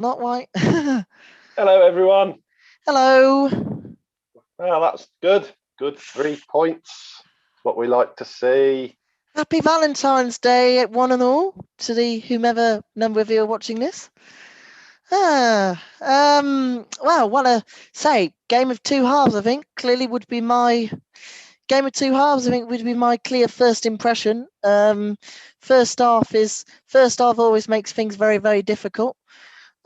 Not white. Hello, everyone. Hello. Well, that's good. Good 3 points. What we like to see. Happy Valentine's Day, one and all, to the whomever number of you are watching this. Well, what to say? Game of two halves, I think, clearly would be my game of two halves. I think would be my clear first impression. First half always makes things very, very difficult.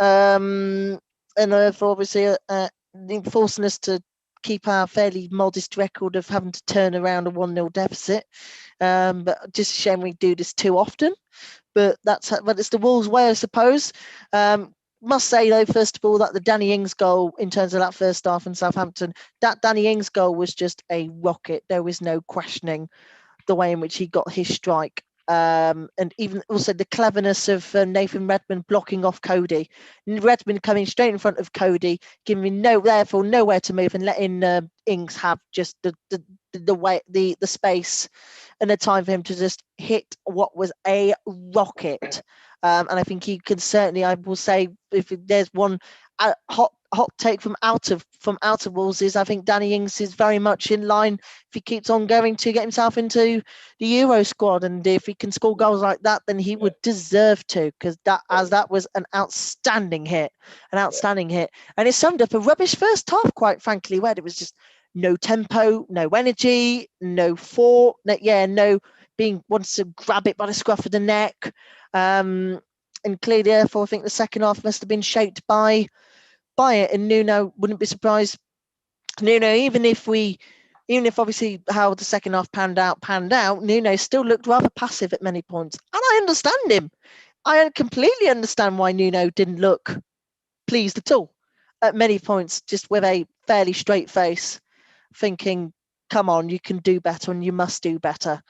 Um, and therefore, obviously, forcing us to keep our fairly modest record of having to turn around a 1-0 deficit. But just a shame we do this too often. But it's the Wolves' way, I suppose. Must say though, first of all, that the Danny Ings goal in terms of that first half in Southampton, that Danny Ings goal was just a rocket. There was no questioning the way in which he got his strike. And even also the cleverness of Nathan Redmond blocking off Cody. Redmond coming straight in front of Cody, giving therefore nowhere to move and letting Ings have just the space and the time for him to just hit what was a rocket. And I think he can certainly, I will say, if there's one hot take from out of Wolves is I think Danny Ings is very much in line if he keeps on going to get himself into the Euro squad, and if he can score goals like that, then he would deserve to, because that was an outstanding hit, and it summed up a rubbish first half, quite frankly, where it was just no tempo, no energy, no being wants to grab it by the scruff of the neck, and clearly, therefore, I think the second half must have been shaped by it. And Nuno wouldn't be surprised. Nuno, even if obviously how the second half panned out, Nuno still looked rather passive at many points. And I understand him. I completely understand why Nuno didn't look pleased at all at many points, just with a fairly straight face, thinking, come on, you can do better and you must do better.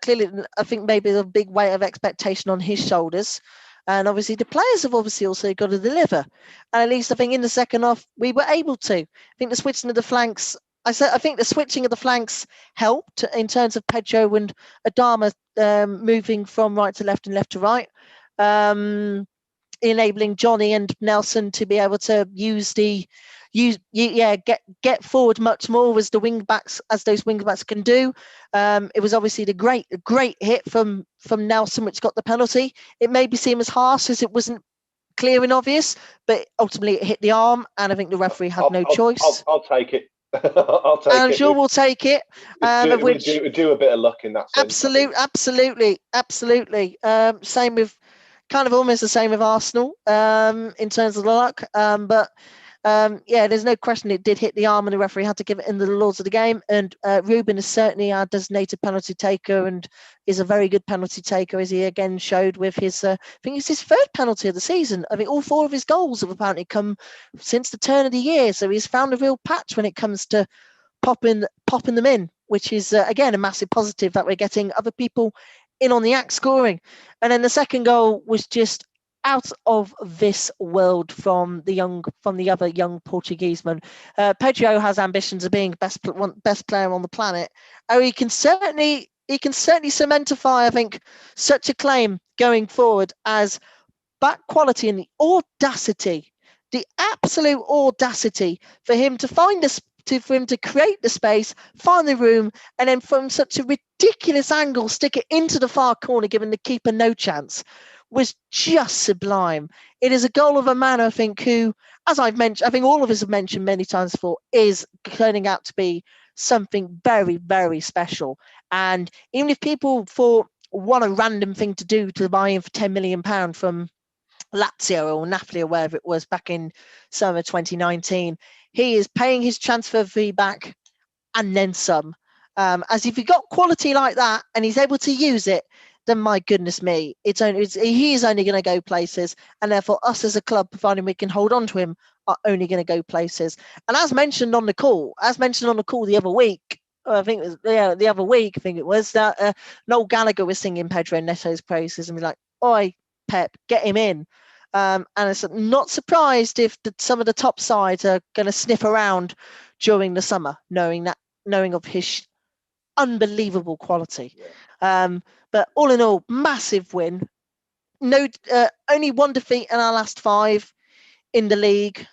Clearly, I think maybe a big weight of expectation on his shoulders. And obviously, the players have obviously also got to deliver. And at least I think in the second half, we were able to. I think the switching of the flanks, I think the switching of the flanks helped in terms of Pedro and Adama moving from right to left and left to right. Enabling Johnny and Nelson to be able to get forward much more as those wing backs can do. It was obviously the great hit from Nelson which got the penalty. It maybe seemed as harsh as it wasn't clear and obvious, but ultimately it hit the arm, and I think the referee had no choice. I'll take it. I'll take I'm it. sure we'll take it. We do a bit of luck in that sense. Absolutely. Same with kind of almost the same with Arsenal in terms of the luck. But there's no question it did hit the arm, and the referee had to give it in the laws of the game. And Ruben is certainly our designated penalty taker, and is a very good penalty taker, as he again showed with his. I think it's his third penalty of the season. I think all four of his goals have apparently come since the turn of the year, so he's found a real patch when it comes to popping them in, which is again a massive positive that we're getting other people in on the act scoring. And then the second goal was just out of this world from the other young Portuguese man. Pedro has ambitions of being best player on the planet. Oh, he can certainly cementify, I think, such a claim going forward as that quality and the absolute audacity for him to find this for him to create the space, find the room, and then from such a ridiculous angle stick it into the far corner, giving the keeper no chance, was just sublime. It is a goal of a man, I think, who, as I've mentioned, I think all of us have mentioned many times before, is turning out to be something very, very special. And even if people thought what a random thing to do to buy him for £10 million from Lazio or Napoli or wherever it was back in summer 2019, he is paying his transfer fee back and then some. As if he got quality like that and he's able to use it, then my goodness me, he is only going to go places, and therefore us as a club, providing we can hold on to him, are only going to go places. And as mentioned on the call the other week, I think it was that Noel Gallagher was singing Pedro Neto's praises and be like, "Oi, Pep, get him in." And it's not surprised if some of the top sides are going to sniff around during the summer, knowing of his unbelievable quality. But all in all, massive win. No, only one defeat in our last 5. in the league.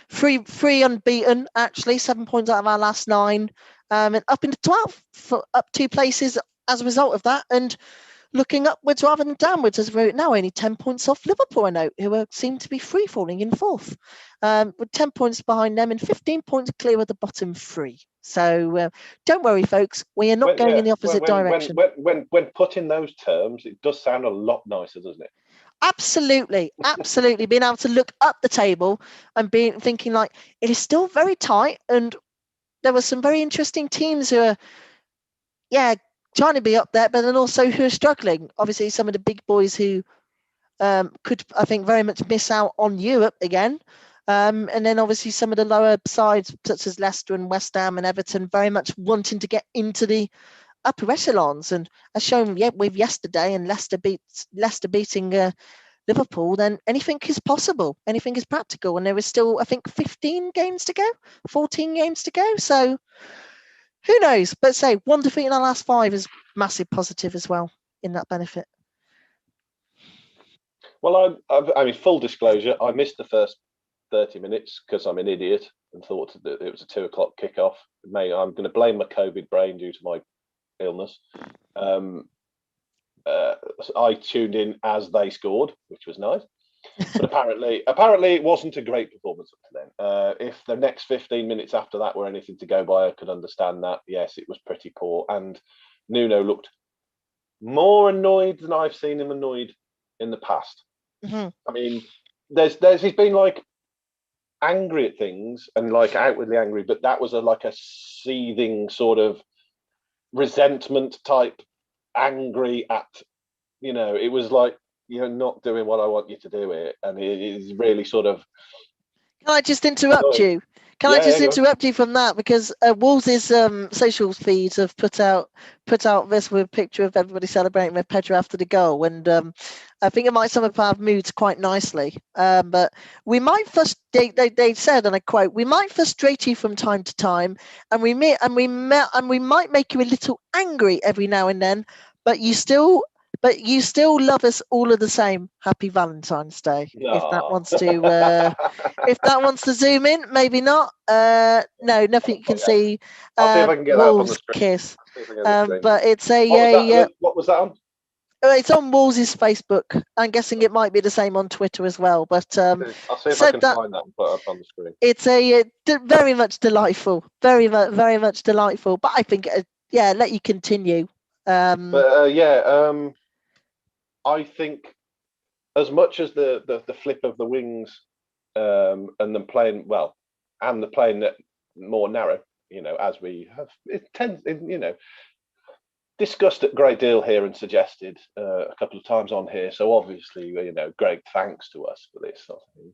Three unbeaten, actually, 7 points out of our last 9, and up into 12, up 2 places as a result of that. And looking upwards rather than downwards, as we're now only 10 points off Liverpool, I know, who seem to be free falling in 4th, with 10 points behind them and 15 points clear of the bottom 3. So don't worry, folks, we are not going in the opposite direction. When put in those terms, it does sound a lot nicer, doesn't it? Absolutely. Being able to look up the table and thinking like it is still very tight, and there were some very interesting teams who are, trying to be up there, but then also who are struggling. Obviously, some of the big boys who could, I think, very much miss out on Europe again. And then obviously some of the lower sides, such as Leicester and West Ham and Everton, very much wanting to get into the upper echelons. And as shown with yesterday, and Leicester beating Liverpool, then anything is possible. Anything is practical. And there is still, I think, 15 games to go, 14 games to go. So who knows? But say, 1 defeat in our last 5 is massive positive as well in that benefit. Well, I mean, full disclosure, I missed the first 30 minutes because I'm an idiot and thought that it was a 2 o'clock kickoff. I'm going to blame my COVID brain due to my illness. I tuned in as they scored, which was nice. But apparently it wasn't a great performance up to then. If the next 15 minutes after that were anything to go by, I could understand that. Yes, it was pretty poor. And Nuno looked more annoyed than I've seen him annoyed in the past. Mm-hmm. I mean, he's been like angry at things and like outwardly angry, but that was like a seething sort of resentment type angry at, it was like, you're not doing what I want you to do here. And it is really sort of. Can I just interrupt you? I just interrupt you from that, because Wolves' social feeds have put out this with a picture of everybody celebrating with Pedro after the goal, and I think it might sum up our moods quite nicely. But we might they said, and I quote, "We might frustrate you from time to time, and we might make you a little angry every now and then, but you still love us all of the same. Happy Valentine's Day." No. If that wants to zoom in, maybe not. No, nothing you can see. I'll see if I can get that up on the screen. Kiss. But it's what was that on? It's on Wolves' Facebook. I'm guessing it might be the same on Twitter as well. But I'll see if I can find that and put it up on the screen. It's very much delightful, very much delightful. But I think, let you continue. I think as much as the flip of the wings and them playing well, and the playing more narrow, as we have discussed a great deal here and suggested a couple of times on here. So obviously, great thanks to us for this sort of thing.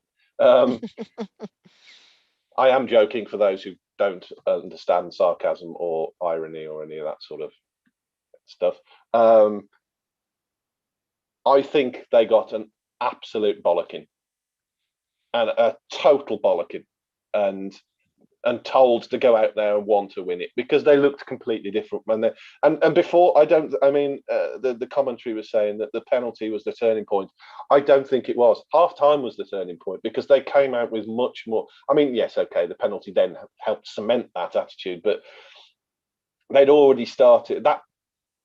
I am joking for those who don't understand sarcasm or irony or any of that sort of stuff. I think they got an absolute bollocking, and a total bollocking, and told to go out there and want to win it, because they looked completely different when and before. The commentary was saying that the penalty was the turning point. I don't think it was. Half time was the turning point, because they came out with much more. I mean, yes, okay, the penalty then helped cement that attitude, but they'd already started. That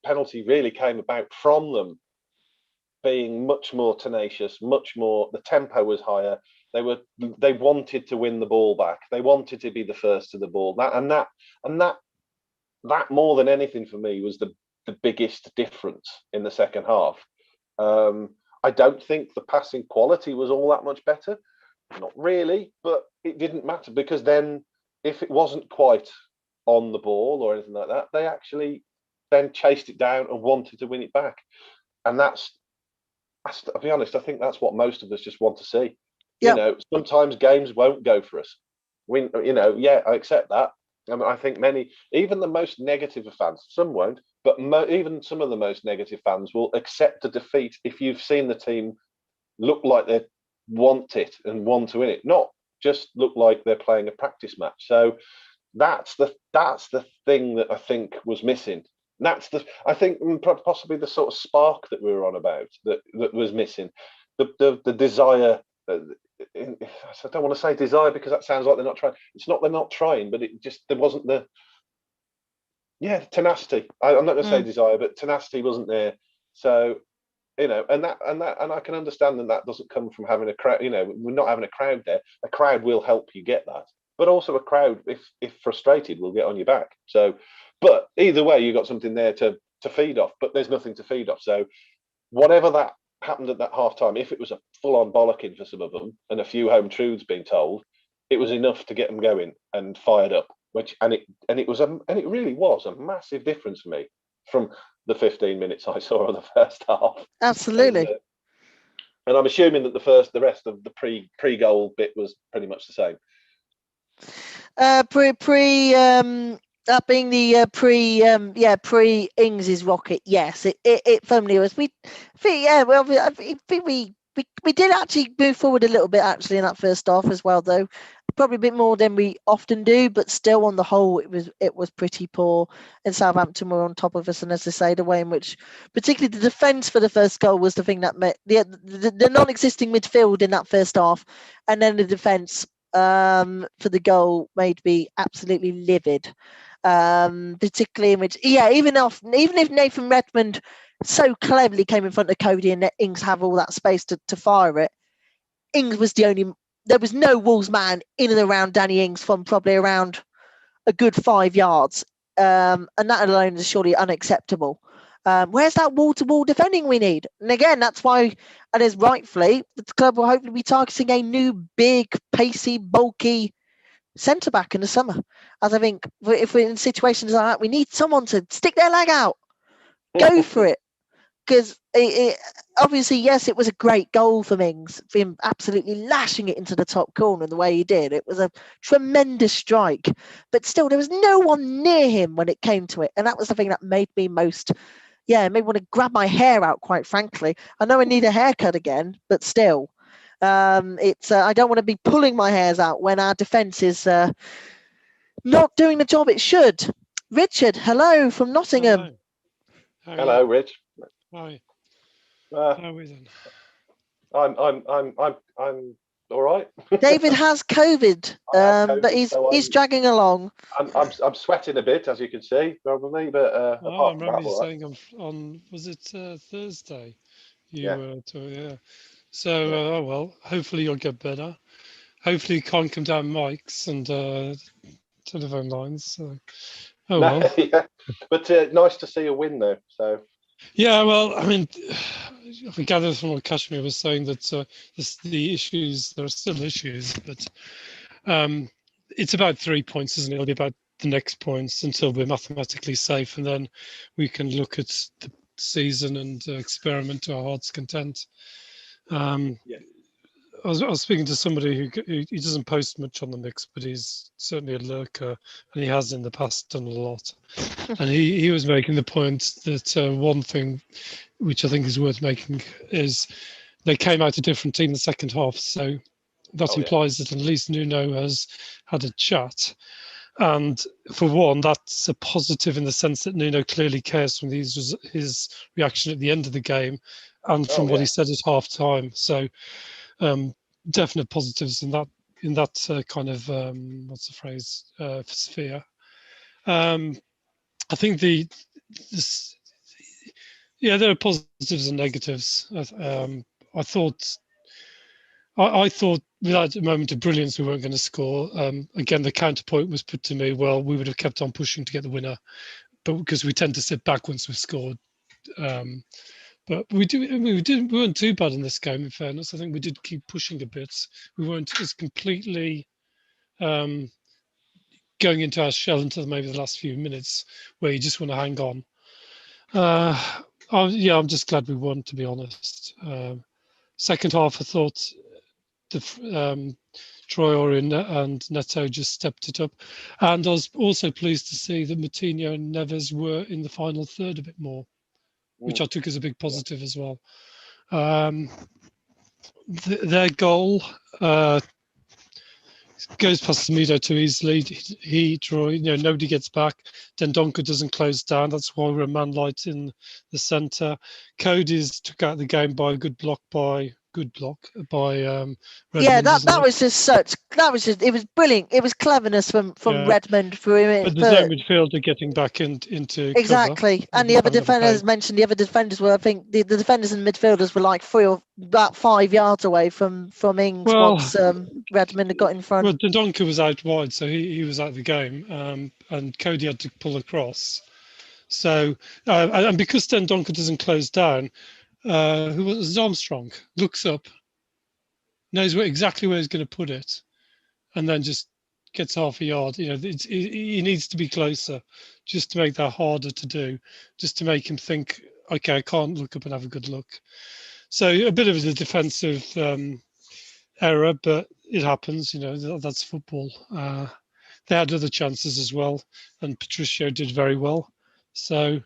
penalty really came about from them being much more tenacious, much more. The tempo was higher. They wanted to win the ball back. They wanted to be the first to the ball. That more than anything for me was the biggest difference in the second half. I don't think the passing quality was all that much better. Not really, but it didn't matter, because then if it wasn't quite on the ball or anything like that, they actually then chased it down and wanted to win it back. And I'll be honest, I think that's what most of us just want to see. Yep. Sometimes games won't go for us. I accept that. I mean, I think even the most negative of fans, some won't, but even some of the most negative fans will accept a defeat if you've seen the team look like they want it and want to win it, not just look like they're playing a practice match. So that's the thing that I think was missing. I think possibly the sort of spark that we were on about that was missing, the desire I don't want to say desire because that sounds like they're not trying. It's not they're not trying, but it just there wasn't the tenacity. I'm not going to say desire, but tenacity wasn't there. So and I can understand that doesn't come from having a crowd. We're not having a crowd there. A crowd will help you get that, but also a crowd, if frustrated, will get on your back. So, but either way, you got something there to feed off. But there's nothing to feed off. So, whatever that happened at that half time, if it was a full-on bollocking for some of them and a few home truths being told, it was enough to get them going and fired up. It really was a massive difference for me from the 15 minutes I saw of the first half. Absolutely. And I'm assuming that the rest of the pre-goal bit was pretty much the same. That being the pre Ings's rocket. Yes, it firmly was. I think we did actually move forward a little bit actually in that first half as well, though. Probably a bit more than we often do, but still on the whole it was pretty poor, and Southampton were on top of us. And as I say, the way in which particularly the defence for the first goal was the thing that met the non-existing midfield in that first half, and then the defence for the goal made me absolutely livid, particularly in which even if Nathan Redmond so cleverly came in front of Cody and let Ings have all that space to fire it, Ings was there was no Wolves man in and around Danny Ings from probably around a good 5 yards, and that alone is surely unacceptable. Where's that wall-to-wall defending we need? And again, that's why, and as rightfully, the club will hopefully be targeting a new, big, pacey, bulky centre-back in the summer. As I think, if we're in situations like that, we need someone to stick their leg out, go for it. Because obviously, yes, it was a great goal for Mings, for him absolutely lashing it into the top corner the way he did. It was a tremendous strike. But still, there was no one near him when it came to it. And that was the thing that made me most, made me want to grab my hair out, quite frankly. I know I need a haircut again, but still. I don't want to be pulling my hairs out when our defence is not doing the job it should. Richard, hello from Nottingham. Hello, Rich. Hi. How are we then? I'm all right. David has COVID, but he's dragging along. I'm sweating a bit, as you can see, probably. But I remember you saying on was it Thursday? So well, hopefully you'll get better. Hopefully you can't come down mics and telephone lines. So. Well. Yeah. But nice to see a win though. So. Yeah, well, I mean, I gather from what Kashmir was saying that the issues, there are still issues, but it's about 3 points, isn't it? It'll be about the next points until we're mathematically safe, and then we can look at the season and experiment to our heart's content. I was speaking to somebody who he doesn't post much on the mix, but he's certainly a lurker, and he has in the past done a lot. And he was making the point that one thing which I think is worth making is they came out a different team in the second half, so that implies that at least Nuno has had a chat. And for one, that's a positive in the sense that Nuno clearly cares from his reaction at the end of the game and from what he said at half time. So definite positives in that kind of what's the phrase sphere. I think there are positives and negatives. I thought without a moment of brilliance we weren't going to score. Again, the counterpoint was put to me, well, we would have kept on pushing to get the winner, but because we tend to sit back once we've scored. But we weren't too bad in this game, in fairness. I think we did keep pushing a bit. We weren't just completely going into our shell until maybe the last few minutes where you just want to hang on. I'm just glad we won, to be honest. Second half, I thought Traore and Neto just stepped it up. And I was also pleased to see that Moutinho and Neves were in the final third a bit more, which I took as a big positive as well. Their goal goes past Semedo too easily. Troy, nobody gets back. Dendoncker doesn't close down. That's why we're a man light in the centre. Cody's took out the game by a good block by good block by Yeah, Redmond. Isn't that it? was just it was brilliant. It was cleverness from Yeah. Redmond for him. But there's no midfielder getting back into Exactly. cover. And the other defenders mentioned, the other defenders were, I think the defenders and midfielders were like about 5 yards away from Ings once Redmond had got in front. Well, Dendoncker was out wide, so he was out of the game, and Cody had to pull across. So, and because Dendoncker doesn't close down, who was Armstrong? Looks up, knows exactly where he's going to put it, and then just gets half a yard. You know, he needs to be closer, just to make that harder to do, just to make him think, okay, I can't look up and have a good look. So a bit of a defensive error, but it happens. You know, that's football. They had other chances as well, and Patricio did very well. So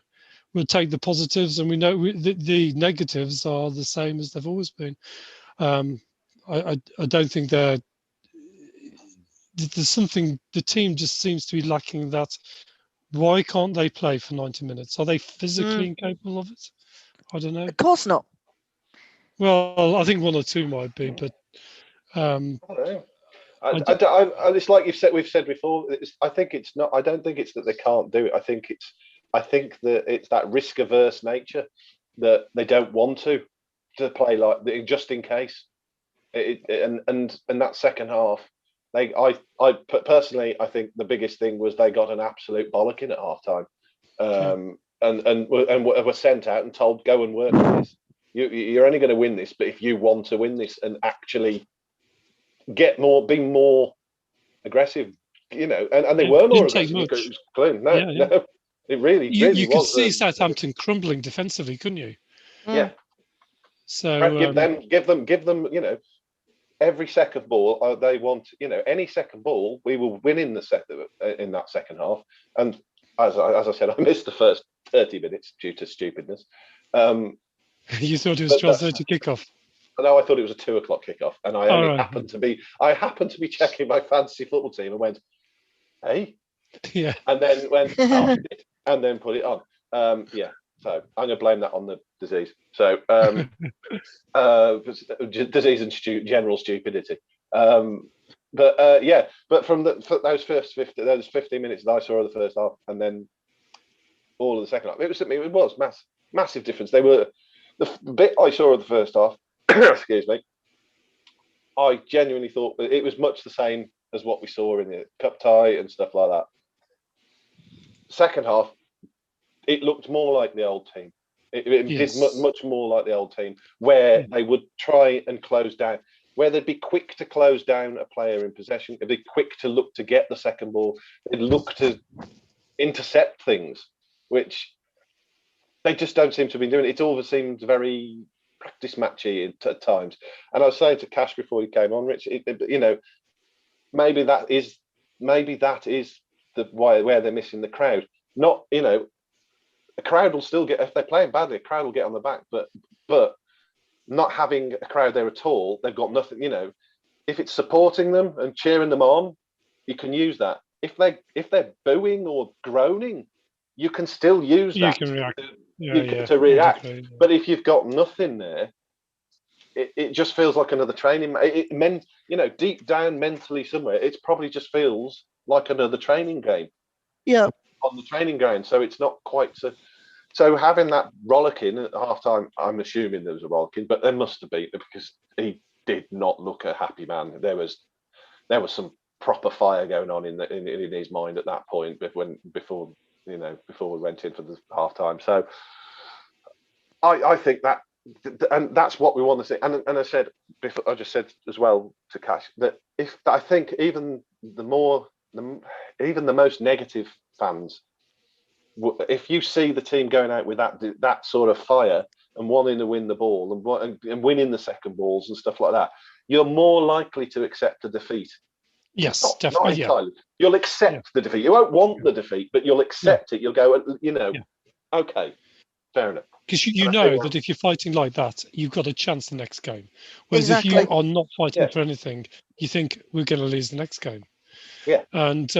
we'll take the positives, and we know the negatives are the same as they've always been. I don't think there's something, the team just seems to be lacking that. Why can't they play for 90 minutes? Are they physically incapable of it? I don't know. Of course not. Well, I think one or two might be, but I don't know. It's like we've said before. I think it's not. I don't think it's that they can't do it. I think that it's that risk-averse nature that they don't want to play like just in case. And that second half, I personally, I think the biggest thing was they got an absolute bollocking at half time, and were sent out and told, go and work on this. You're only going to win this, but if you want to win this and actually be more aggressive, you know, and they were more aggressive. It was clean. No, it really you was. You could see Southampton crumbling defensively, couldn't you? Yeah. So give them, you know, every second ball they want, you know, any second ball we will win in that second half. And as I said, I missed the first 30 minutes due to stupidness. You thought it was 12:30 kickoff? No, I thought it was a 2:00 kickoff, and I happened to be checking my fantasy football team and went, "Hey," and then went, "Oh," and then put it on. So I'm going to blame that on the disease. So disease and general stupidity. But from those 15 minutes that I saw of the first half, and then all of the second half, it was massive difference. They were the bit I saw of the first half. Excuse me. I genuinely thought that it was much the same as what we saw in the cup tie and stuff like that. Second half, it looked more like the old team. It did much more like the old team, where they would try and close down, where they'd be quick to close down a player in possession. They'd be quick to look to get the second ball. They'd look to intercept things, which they just don't seem to be doing. It all seems very practice matchy at times. And I was saying to Cash before he came on, Rich, you know, maybe that is the where they're missing the crowd. Not, you know, a crowd will still get, if they're playing badly, a crowd will get on the back, but not having a crowd there at all, they've got nothing. You know, if it's supporting them and cheering them on, you can use that. If they're booing or groaning, you can still use that. You can react. To react. Exactly. But if you've got nothing there, it just feels like another training. You know, deep down mentally somewhere, it probably just feels like another training game. Yeah. On the training ground, so it's not quite so. So having that rollicking at halftime, I'm assuming there was a rollicking, but there must have been, because he did not look a happy man. There was some proper fire going on in his mind at that point before we went in for the halftime. So I think that, and that's what we want to see. And I said before, I just said as well to Cash that I think even the most negative fans, if you see the team going out with that sort of fire and wanting to win the ball and winning the second balls and stuff like that, you're more likely to accept a defeat. Yes, definitely. Not entirely. You'll accept the defeat. You won't want the defeat, but you'll accept it. You'll go, okay, fair enough. Because you know that if you're fighting like that, you've got a chance the next game. Whereas if you are not fighting for anything, you think we're going to lose the next game. Yeah. And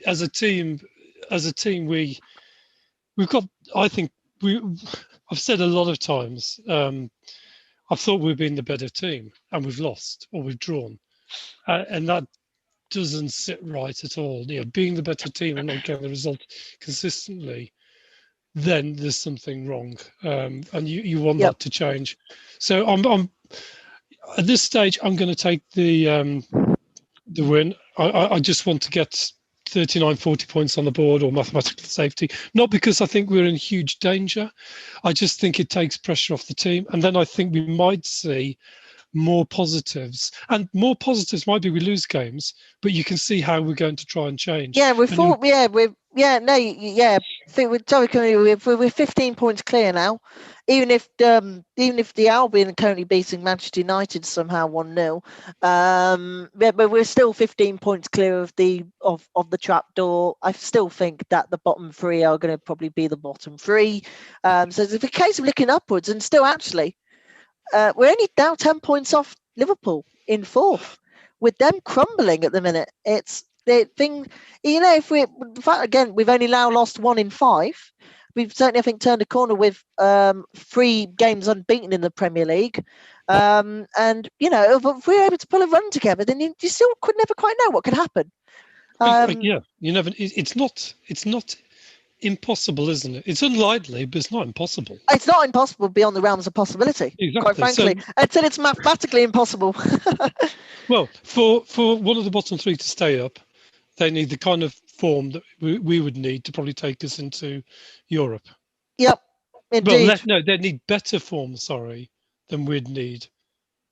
as a team, we've got. I think I've said a lot of times. I thought we've been the better team, and we've lost or we've drawn, and that doesn't sit right at all. Being the better team and not getting the result consistently, then there's something wrong, and you want that to change. So I'm at this stage, I'm going to take the win. I just want to get 39, 40 points on the board or mathematical safety, not because I think we're in huge danger. I just think it takes pressure off the team. And then I think we might see more positives, and more positives might be we lose games, but you can see how we're going to try and change. Yeah, I think we're 15 points clear now. Even if the Albion are currently beating Manchester United somehow 1-0, but we're still 15 points clear of the trapdoor. I still think that the bottom three are going to probably be the bottom three. So it's a case of looking upwards, and still actually, we're only down 10 points off Liverpool in fourth, with them crumbling at the minute. It's the thing, if we, in fact, again, we've only now lost 1 in 5. We've certainly, I think, turned a corner with 3 games unbeaten in the Premier League. And, if we're able to pull a run together, then you still could never quite know what could happen. You never. It's not impossible, isn't it? It's unlikely, but it's not impossible. It's not impossible beyond the realms of possibility, quite frankly, until it's mathematically impossible. Well, for one of the bottom 3 to stay up, they need the kind of form that we would need to probably take us into Europe. Yep, indeed. Well, they need better form, than we'd need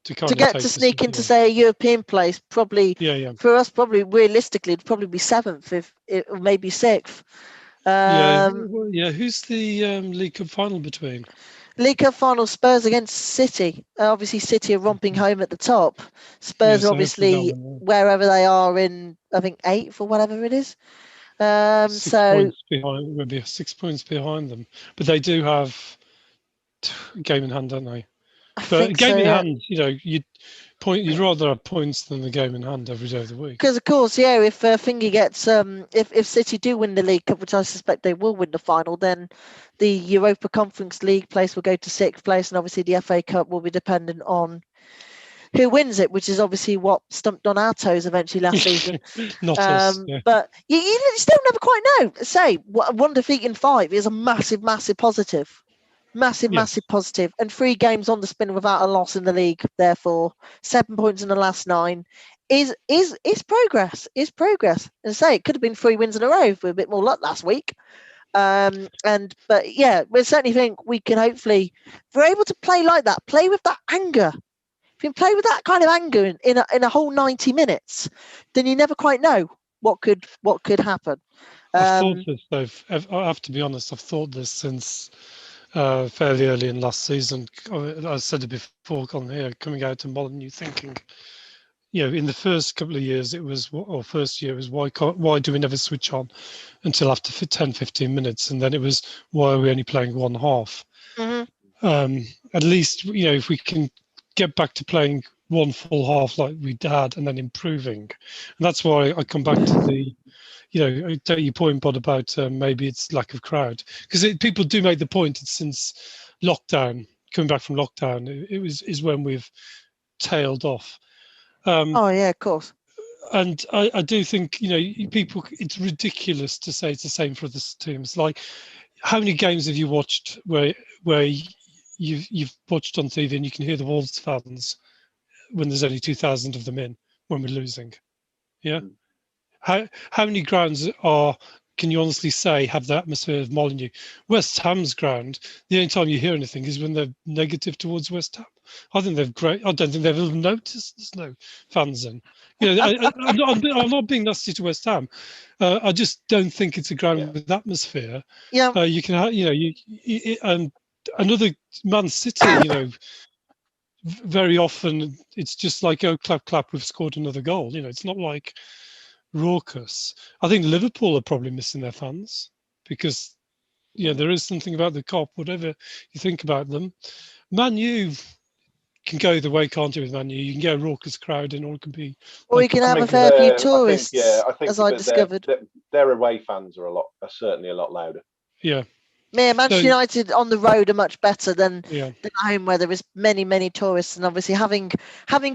to sneak into, say, a European place. Probably, for us, probably realistically, it'd probably be 7th, or maybe 6th. Who's the League Cup final between? League Cup final, Spurs against City. Obviously, City are romping home at the top. Spurs are obviously wherever they are in, I think, 8th or whatever it is. 6 points behind, maybe 6 points behind them, but they do have a game in hand, don't they? But game in hand, you'd rather have points than the game in hand every day of the week. Because of course, if Finger gets if City do win the League Cup, which I suspect they will win the final, then the Europa Conference League place will go to 6th place, and obviously the FA Cup will be dependent on who wins it, which is obviously what stumped on our toes eventually last season. Not us. Yeah. But you still never quite know. Say 1 defeat in 5 is a massive positive. Massive positive, and 3 games on the spin without a loss in the league. Therefore, 7 points in the last 9 is progress. And say it could have been 3 wins in a row with a bit more luck last week. But we certainly think we can hopefully, if we're able to play like that, play with that anger. If you play with that kind of anger in a whole 90 minutes, then you never quite know what could happen. I've thought this, though. I have to be honest. I've thought this since fairly early in last season. I said it before on here, coming out to Molineux, thinking, in the first couple of years first year it was why do we never switch on until after 10-15 minutes, and then it was why are we only playing one half. Mm-hmm. At least if we can get back to playing one full half like we had and then improving, and that's why I come back to the I take your point, Bod, about maybe it's lack of crowd, because people do make the point it's since lockdown, coming back from lockdown, is when we've tailed off. Of course. And I do think people, it's ridiculous to say it's the same for other teams. Like, how many games have you watched where you've watched on TV and you can hear the Wolves fans when there's only 2,000 of them in when we're losing? Yeah. How many grounds can you honestly say have the atmosphere of Molineux? West Ham's ground, the only time you hear anything is when they're negative towards West Ham. I think they've great. I don't think they've ever noticed there's no fans in. I'm not being nasty to West Ham. I just don't think it's a ground with atmosphere. Yeah. You can have, and another Man City, very often it's just like, oh, clap, clap, we've scored another goal. It's not like raucous. I think Liverpool are probably missing their fans because there is something about the Kop, whatever you think about them. Man U can go the way, can't you, with Man U? You can get a raucous crowd in, or it can be, or you can have a fair few tourists. I think as I discovered, their away fans are certainly a lot louder. Yeah. Yeah, Manchester So, United on the road are much better than yeah, at home, where there is many tourists. And obviously, having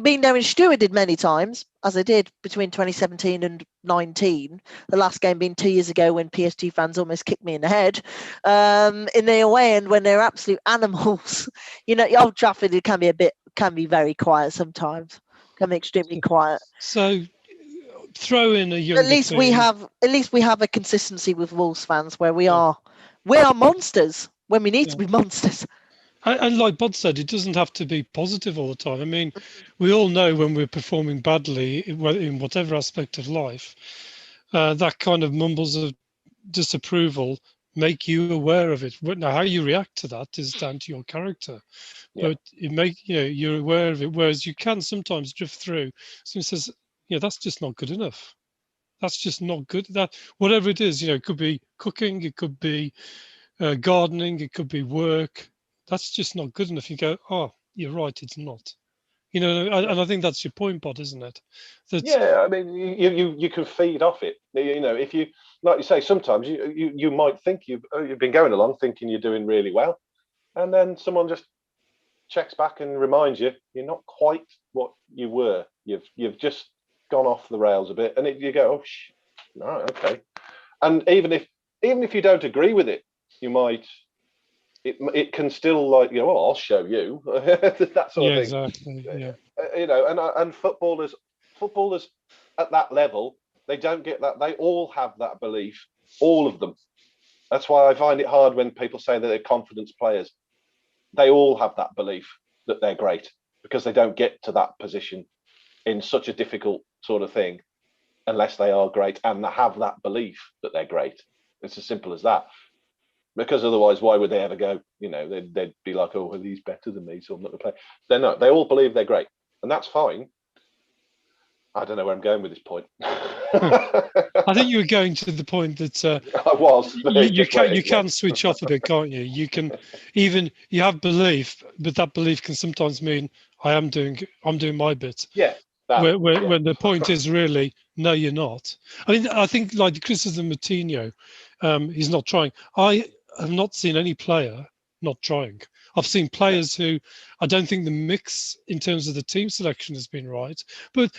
been there and stewarded many times, as I did between 2017 and 19, the last game being 2 years ago when PSG fans almost kicked me in the head, in the away end when they're absolute animals. Old Trafford, it can be very quiet sometimes. Can be extremely quiet. so throw in a At younger least we team. have a consistency with Wolves fans where we are monsters when we need Yeah. to be monsters. And like Bod said, it doesn't have to be positive all the time. I mean, we all know when we're performing badly in whatever aspect of life, that kind of mumbles of disapproval make you aware of it. Now, how you react to that is down to your character, Yeah. but you're aware of it. Whereas you can sometimes drift through. Someone says, that's just not good enough. That's just not good. That whatever it is, it could be cooking, it could be gardening, it could be work. That's just not good enough. You go, oh, you're right, it's not. And I think that's your point, Bod, isn't it? That Yeah, I mean, you can feed off it. If you, like you say, sometimes you might think you've been going along thinking you're doing really well, and then someone just checks back and reminds you you're not quite what you were. You've just gone off the rails a bit, and you go, oh, no, okay. And even if you don't agree with it, you might. It can still, like, well, I'll show you that sort yeah, of thing. exactly. Yeah. And footballers at that level, they don't get that. They all have that belief, all of them. That's why I find it hard when people say that they're confidence players. They all have that belief that they're great, because they don't get to that position in such a difficult sort of thing unless they are great and they have that belief that they're great. It's as simple as that. Because otherwise, why would they ever go? They'd be like, oh, well, he's better than me, so I'm not going to play. They're not. They all believe they're great, and that's fine. I don't know where I'm going with this point. I think you were going to the point that I was. you can switch off a bit, can't you? You can you have belief, but that belief can sometimes mean I'm doing my bit. Yeah. When the point is really, no, you're not. I think like the criticism of Moutinho, he's not trying. I have not seen any player not trying. I've seen players who I don't think the mix in terms of the team selection has been right. But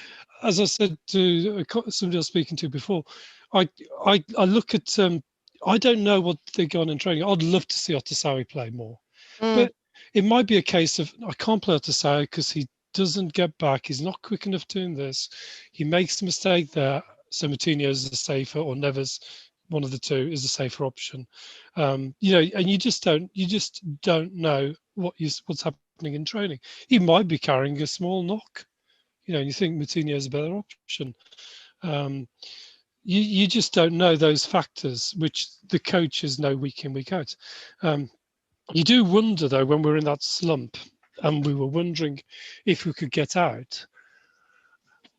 as I said to somebody I was speaking to before, I look at I don't know what they're going in training. I'd love to see Otasawi play more, but it might be a case of I can't play Otasawi because he doesn't get back. He's not quick enough doing this. He makes a mistake there. So Moutinho is the safer, or Neves, one of the two, is a safer option. And you just don't know what's happening in training. He might be carrying a small knock. And you think Moutinho is a better option. You just don't know those factors, which the coaches know week in, week out. You do wonder, though, when we're in that slump and we were wondering if we could get out,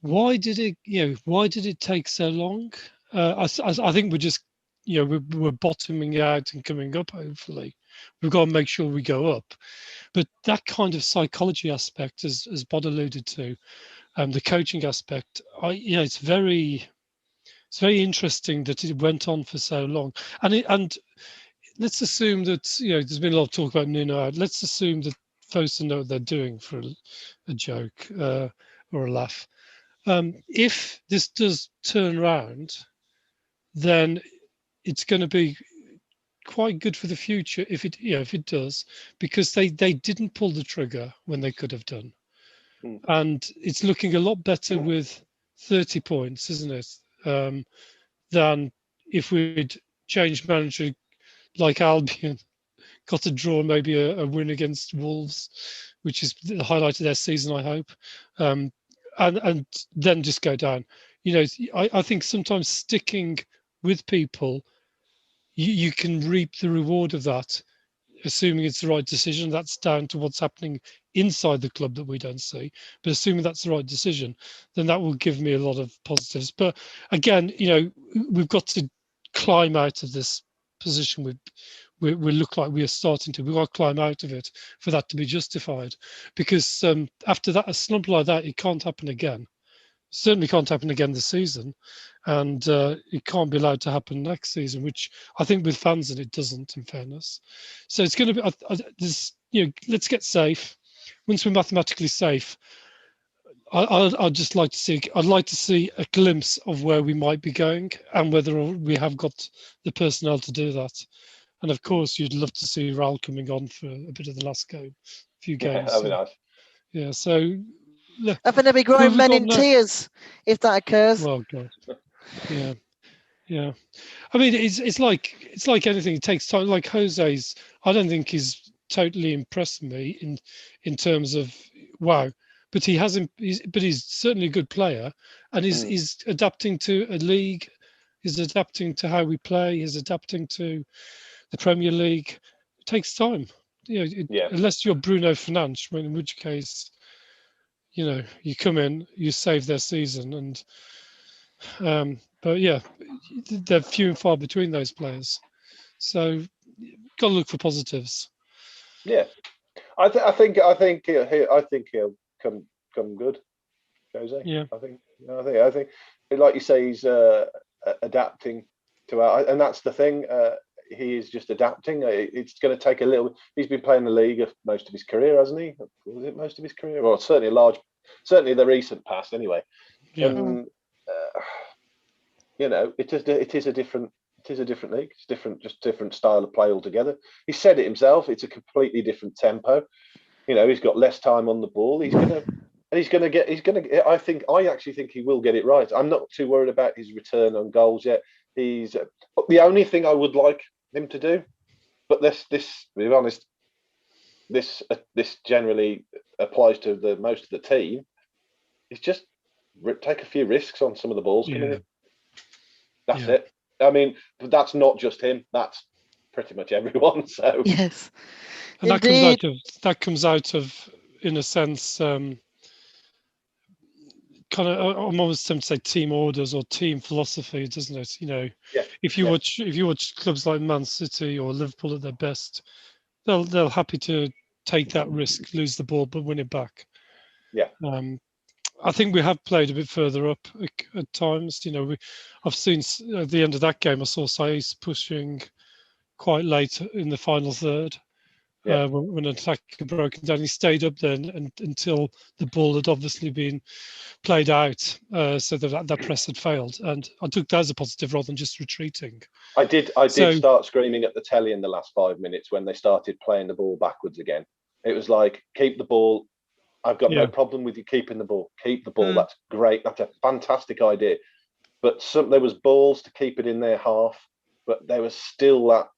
why did it take so long? I think we're just, we're bottoming out and coming up, hopefully. We've got to make sure we go up. But that kind of psychology aspect, as Bod alluded to, the coaching aspect, it's very interesting that it went on for so long. And let's assume that there's been a lot of talk about Nuno. Let's assume that Fosun know what they're doing for a joke or a laugh. If this does turn around, then it's going to be quite good for the future if it does, because they didn't pull the trigger when they could have done, and it's looking a lot better with 30 points, isn't it? Than if we'd changed manager like Albion, got a draw, maybe a win against Wolves, which is the highlight of their season, I hope, and then just go down. I think sometimes sticking with people, you can reap the reward of that, assuming it's the right decision. That's down to what's happening inside the club that we don't see. But assuming that's the right decision, then that will give me a lot of positives. But again, we've got to climb out of this position. We look like we are starting to. We've got to climb out of it for that to be justified. Because after that, a slump like that, it can't happen again. certainly can't happen again this season, and it can't be allowed to happen next season. Which I think with fans in it doesn't. In fairness, so it's going to be let's get safe. Once we're mathematically safe, I'd just like to see. I'd like to see a glimpse of where we might be going and whether we have got the personnel to do that. And of course, you'd love to see Raul coming on for a bit of the last few Yeah, games. that'd be nice. Yeah, so I think there'll be who have grown we men got in next? tears if that occurs. Well, God, yeah, yeah. I mean, it's like anything. It takes time. Like Jose's, I don't think he's totally impressed me in terms of wow, but he hasn't. But he's certainly a good player, and he's adapting to a league. He's adapting to how we play. He's adapting to the Premier League. It takes time. Yeah. Unless you're Bruno Fernandes, in which case, you come in, you save their season, and but yeah, they're few and far between those players. So got to look for positives. Yeah. I think he'll come good, Jose. Yeah. I think, like you say, he's adapting to and that's the thing. He is just adapting. It's going to take a little. He's been playing the league of most of his career, hasn't he? Was it most of his career? Well, certainly the recent past, anyway. Yeah. And it is a different league. It's different style of play altogether. He said it himself. It's a completely different tempo. He's got less time on the ball. I actually think he will get it right. I'm not too worried about his return on goals yet. He's the only thing I would like him to do, but this, to be honest, this generally applies to the most of the team. Is just take a few risks on some of the balls coming in. That's it. I mean, that's not just him. That's pretty much everyone. So yes, and indeed. that comes out of, in a sense, kind of, I'm always tempted to say team orders or team philosophy, doesn't it? If you watch clubs like Man City or Liverpool at their best, they're happy to take that risk, lose the ball, but win it back. Yeah. I think we have played a bit further up at times. I've seen at the end of that game, I saw Saiz pushing quite late in the final third. When an attack had broken down, he stayed up then until the ball had obviously been played out, so that press had failed, and I took that as a positive rather than just retreating. I did start screaming at the telly in the last 5 minutes when they started playing the ball backwards again. It was like, keep the ball. I've got no problem with you keeping the ball. Keep the ball. That's great. That's a fantastic idea. But there was balls to keep it in their half, but there was still that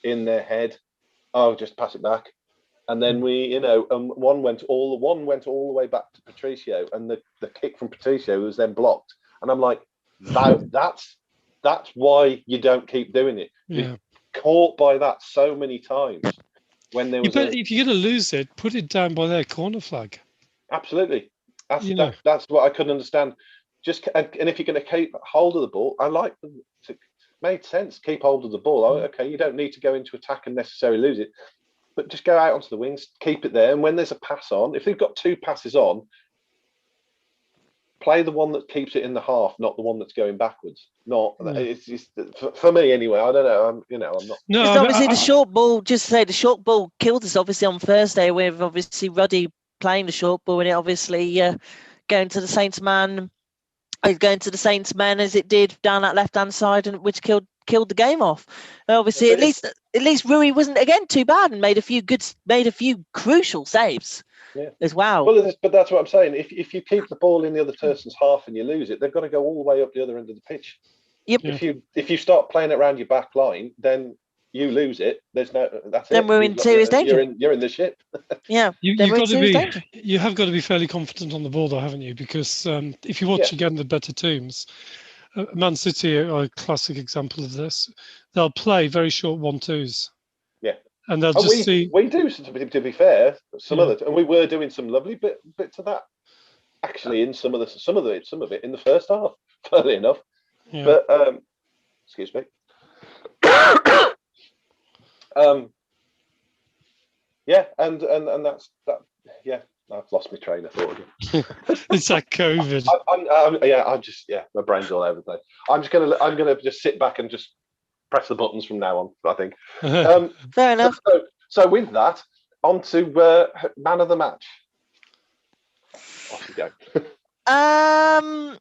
in their head. Oh, just pass it back. And then one went all the way back to Patricio, and the kick from Patricio was then blocked. And I'm like, that's why you don't keep doing it. You're caught by that so many times. When there was if you're going to lose it, put it down by their corner flag. Absolutely, that's what I couldn't understand. And if you're going to keep hold of the ball, I like them. It made sense. Keep hold of the ball. Okay, you don't need to go into attack and necessarily lose it. But just go out onto the wings, keep it there. And when there's a pass on, if they've got two passes on, play the one that keeps it in the half, not the one that's going backwards. It's just, for me anyway. I don't know. I'm not. No, obviously the short ball. Just to say, the short ball killed us. Obviously on Thursday, with obviously Ruddy playing the short ball, and it obviously going to the Saints man as it did down that left hand side, and which killed the game off. Obviously, at least Rui wasn't again too bad and made a few crucial saves as well. Well, but that's what I'm saying. If you keep the ball in the other person's half and you lose it, they've got to go all the way up the other end of the pitch. Yep. If you start playing it around your back line, then you lose it. That's then it. We're in serious danger. You're in the ship. Yeah. You have got to be fairly confident on the ball, though, haven't you? Because if you watch again the better teams, Man City are a classic example of this. They'll play very short 1-2s. Yeah. And they'll just see. We do, to be fair, and we were doing some lovely bits of that. Actually, in some of it in the first half, funnily enough. Yeah. But excuse me. Yeah, and that's that. Yeah, I've lost my train of thought again. It's that COVID. My brain's all over the place. I'm gonna just sit back and just press the buttons from now on, I think. Fair enough. So with that, on to man of the match. Off you go. I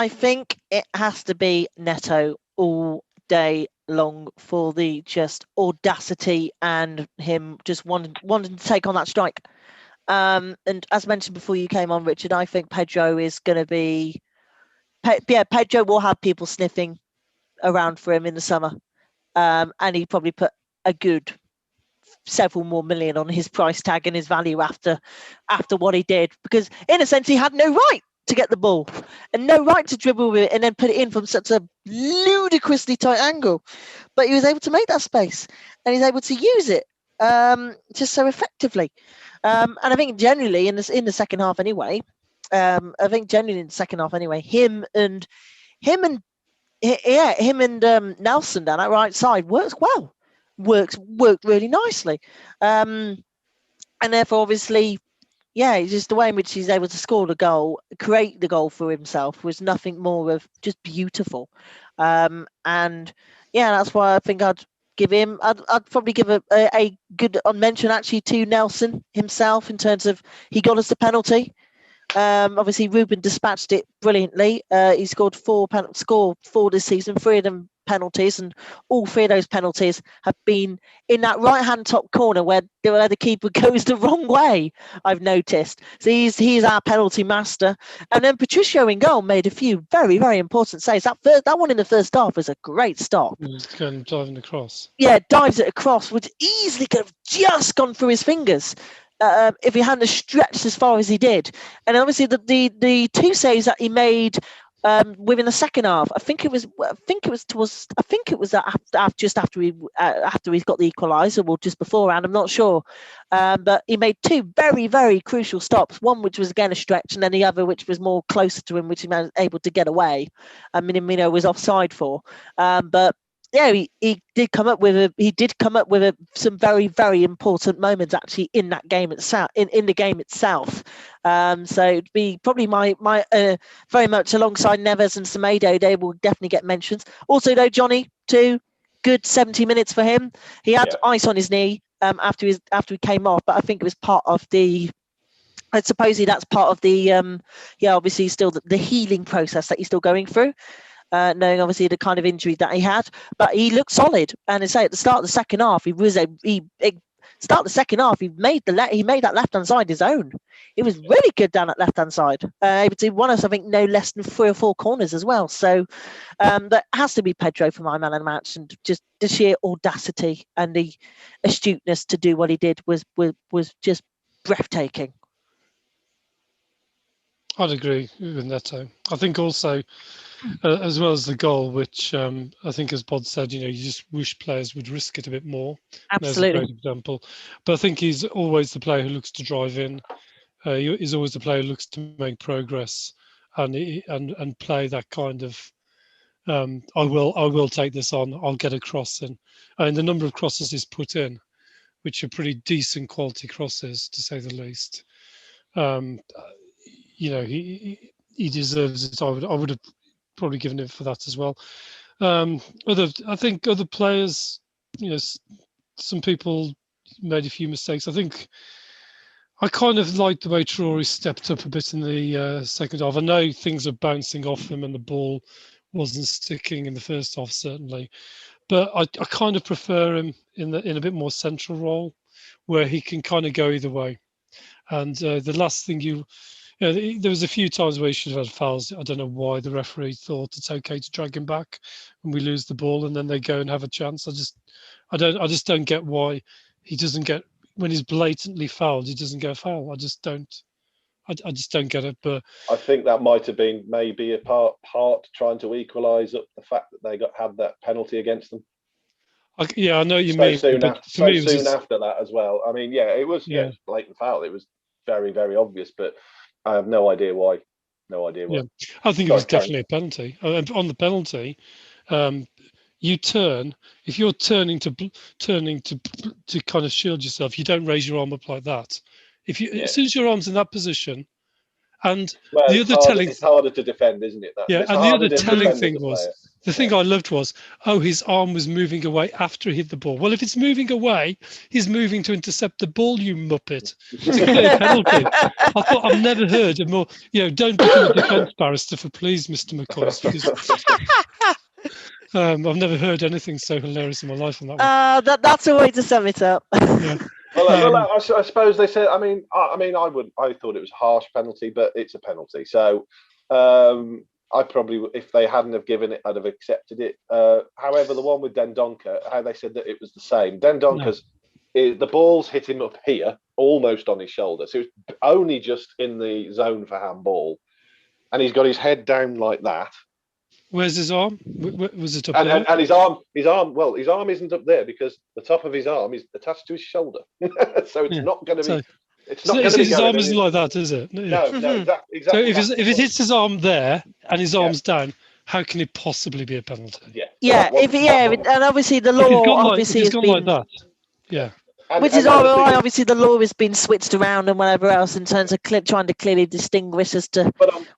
think it has to be Neto all day long for the just audacity and him just wanting to take on that strike. And as mentioned before you came on, Richard, I think Pedro is going to be... Pedro will have people sniffing around for him in the summer. And he probably put a good several more million on his price tag and his value after what he did. Because in a sense, he had no right to get the ball and no right to dribble with it and then put it in from such a ludicrously tight angle. But he was able to make that space and he's able to use it just so effectively. And I think generally in the second half anyway, him and Nelson down that right side worked really nicely. And therefore, obviously, just the way in which he's able to score the goal, create the goal for himself was nothing more of just beautiful. And that's why I think I'd probably give a good mention actually to Nelson himself in terms of he got us the penalty. Obviously, Ruben dispatched it brilliantly. He scored four this season, 3 of them penalties, and all 3 of those penalties have been in that right-hand top corner where the keeper goes the wrong way, I've noticed. So he's our penalty master. And then Patricio in goal made a few very, very important saves. That one in the first half was a great stop. He was going diving across. Yeah, dives it across, which easily could have just gone through his fingers. If he hadn't stretched as far as he did. And obviously the 2 saves that he made within the second half, I think it was just after he's got the equaliser or just beforehand, I'm not sure. But he made 2 very, very crucial stops. One which was again a stretch, and then the other which was more closer to him, which he was able to get away. And Minamino was offside for. But yeah, he did come up with some very, very important moments actually in that game itself. In the game itself, so it'd be probably my very much alongside Neves and Semedo. They will definitely get mentions. Also, though, Johnny, 2 good 70 minutes for him. He had ice on his knee after he came off, but I think it was part of the. Supposedly that's part of the obviously still the healing process that he's still going through. Knowing obviously the kind of injury that he had, but he looked solid. And I say at the start of the second half, he made that left hand side his own. It was really good down that left hand side. Able to won us, I think, no less than 3 or 4 corners as well. So that has to be Pedro for my man of the match, and just the sheer audacity and the astuteness to do what he did was just breathtaking. I'd agree with Neto. I think also, as well as the goal, which I think, as Bod said, you just wish players would risk it a bit more. Absolutely. There's a great example. But I think he's always the player who looks to drive in. He's always the player who looks to make progress and play that kind of, I will take this on, I'll get a cross in. And the number of crosses he's put in, which are pretty decent quality crosses, to say the least. He deserves it. I would have probably given it for that as well. I think other players, some people made a few mistakes. I think I kind of liked the way Traore stepped up a bit in the second half. I know things are bouncing off him and the ball wasn't sticking in the first half, certainly, but I kind of prefer him in a bit more central role where he can kind of go either way. And the last thing there was a few times where he should have had fouls. I don't know why the referee thought it's okay to drag him back when we lose the ball and then they go and have a chance. I just don't get why he doesn't get, when he's blatantly fouled, he doesn't get a foul. I just don't get it. But I think that might have been maybe a part trying to equalise up the fact that they had that penalty against them. I know you mean. Soon after that as well. I mean, it was blatant foul. It was very, very obvious, but I have no idea why. Yeah. I think it was definitely a penalty. On the penalty, you turn. If you're turning to kind of shield yourself, you don't raise your arm up like that. If you, Yeah. as soon as your arm's in that position, and Well, the other telling, it's harder to defend, isn't it? yeah, It's and the harder other to telling defend as thing a was, player. the thing I loved was, oh, his arm was moving away after he hit the ball. Well, if it's moving away, he's moving to intercept the ball, you muppet. It's a clear penalty. I thought I've never heard a more, don't become a defence barrister for please, Mr. McCoy, because I've never heard anything so hilarious in my life on that one. That's a way to sum it up. Yeah. Well, I suppose they said. I thought it was a harsh penalty, but it's a penalty. So, I probably, if they hadn't have given it, I'd have accepted it. However, the one with Dendoncker, how they said that it was the same. Dendonker's, the ball's hit him up here, almost on his shoulder. So it was only just in the zone for handball, and he's got his head down like that. Where's his arm? Was it up there? And his arm isn't up there because the top of his arm is attached to his shoulder. So it's not going to be. It's not going to be. His arm isn't like that, is it? No, exactly. So if it hits his arm there and his arm's down, how can it possibly be a penalty? Yeah. And obviously the law if he's gone like that. Yeah. Which is why obviously the law has been switched around and whatever else in terms of trying to clearly distinguish as to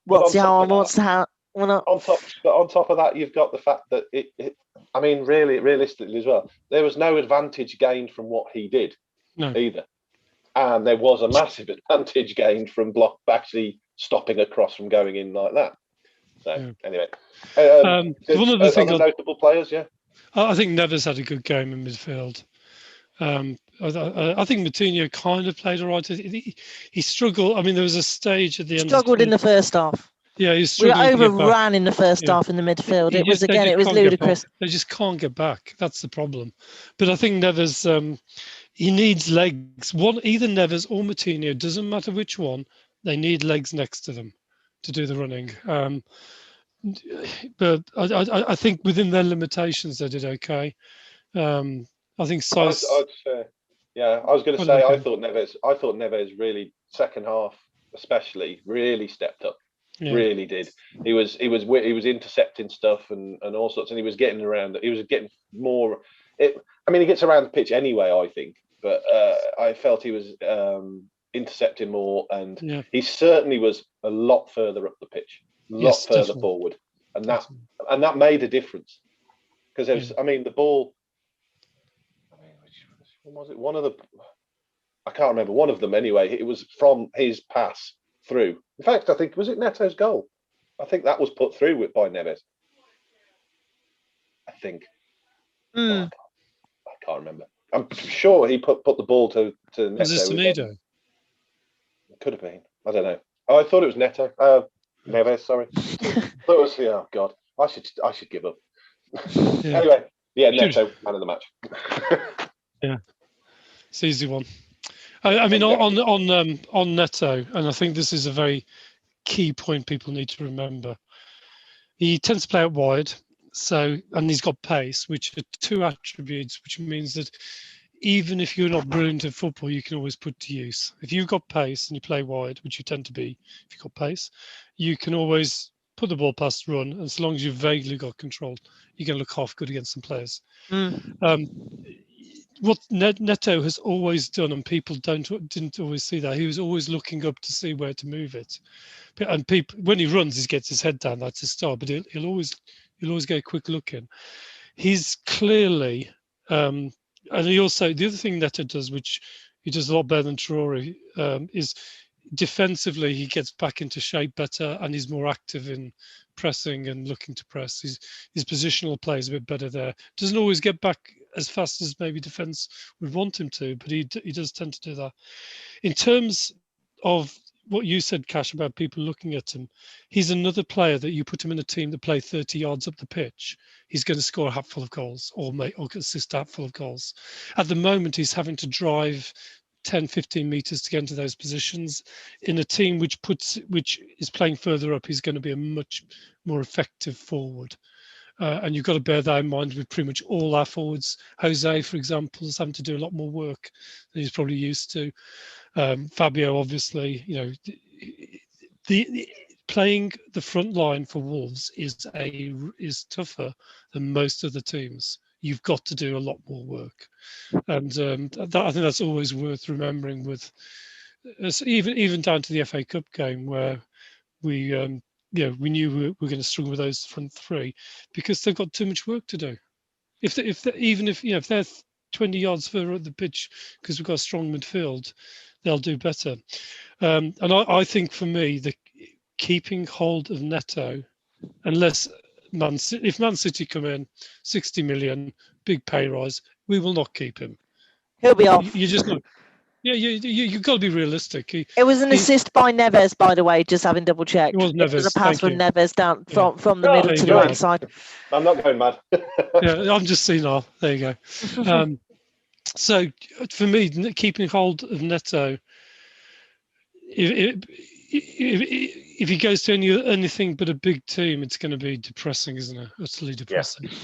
what's the harm, what's the how. On top of that, you've got the fact that realistically as well, there was no advantage gained from what he did either, and there was a massive advantage gained from Block actually stopping a cross from going in like that. So anyway, one of the things, notable players, I think Neves had a good game in midfield. I think Moutinho kind of played all right. He struggled. I mean, there was a stage at the end. Struggled in the first half. Yeah, he's we overran in the first half in the midfield. It was ludicrous. They just can't get back. That's the problem. But I think Neves, he needs legs. Either Neves or Moutinho, doesn't matter which one. They need legs next to them to do the running. But I think within their limitations, they did okay. I think size. I was going to say I thought Neves really second half, especially, really stepped up. Yeah. Really did. He was intercepting stuff and all sorts, and he was getting around. He was getting more. He gets around the pitch anyway, I think. But I felt he was intercepting more, and he certainly was a lot further up the pitch, further forward, and that made a difference because the ball. Which was it? One of the. I can't remember. One of them anyway. It was from his pass through. In fact, I think, was it Neto's goal? I think that was put through by Neves. I think. I can't remember. I'm sure he put the ball to Neto. Was this Semedo? It could have been. I don't know. Oh, I thought it was Neto. Neves, sorry. That was, oh God. I should give up. Anyway, Neto, man of the match. It's an easy one. On Neto, and I think this is a very key point people need to remember. He tends to play out wide, and he's got pace, which are two attributes, which means that even if you're not brilliant at football, you can always put to use. If you've got pace and you play wide, which you tend to be, if you've got pace, you can always put the ball past run, and as long as you've vaguely got control, you can look half good against some players. What Neto has always done, and people didn't always see that, he was always looking up to see where to move it. And when he runs, he gets his head down. That's his style. But he'll always get a quick look in. He's clearly, and he also, the other thing Neto does, which he does a lot better than Traore, is defensively he gets back into shape better, and he's more active in pressing and looking to press. His positional play is a bit better there. Doesn't always get back as fast as maybe defence would want him to, but he does tend to do that. In terms of what you said, Cash, about people looking at him, he's another player that you put him in a team that play 30 yards up the pitch, he's going to score a hatful of goals or assist a hatful of goals. At the moment, he's having to drive 10, 15 metres to get into those positions. In a team which is playing further up, he's going to be a much more effective forward. And you've got to bear that in mind with pretty much all our forwards. Jose, for example, is having to do a lot more work than he's probably used to. Fabio, obviously, playing the front line for Wolves is tougher than most of the teams. You've got to do a lot more work, and I think that's always worth remembering with even down to the FA Cup game where we we knew we were going to struggle with those front three because they've got too much work to do. Even if they're 20 yards further up the pitch because we've got a strong midfield, they'll do better. And I think for me, the keeping hold of Neto, unless if Man City come in 60 million, big pay rise, we will not keep him. He'll be off. You're just not. Yeah, you've got to be realistic. It was an assist by Neves, by the way, just having double checked. It was Neves. It was a pass from Neves down from the Oh, middle to the right side. I'm not going mad. Yeah, I'm just senile. There you go. So for me, keeping hold of Neto, if he goes to anything but a big team, it's going to be depressing, isn't it? Utterly depressing. Yeah.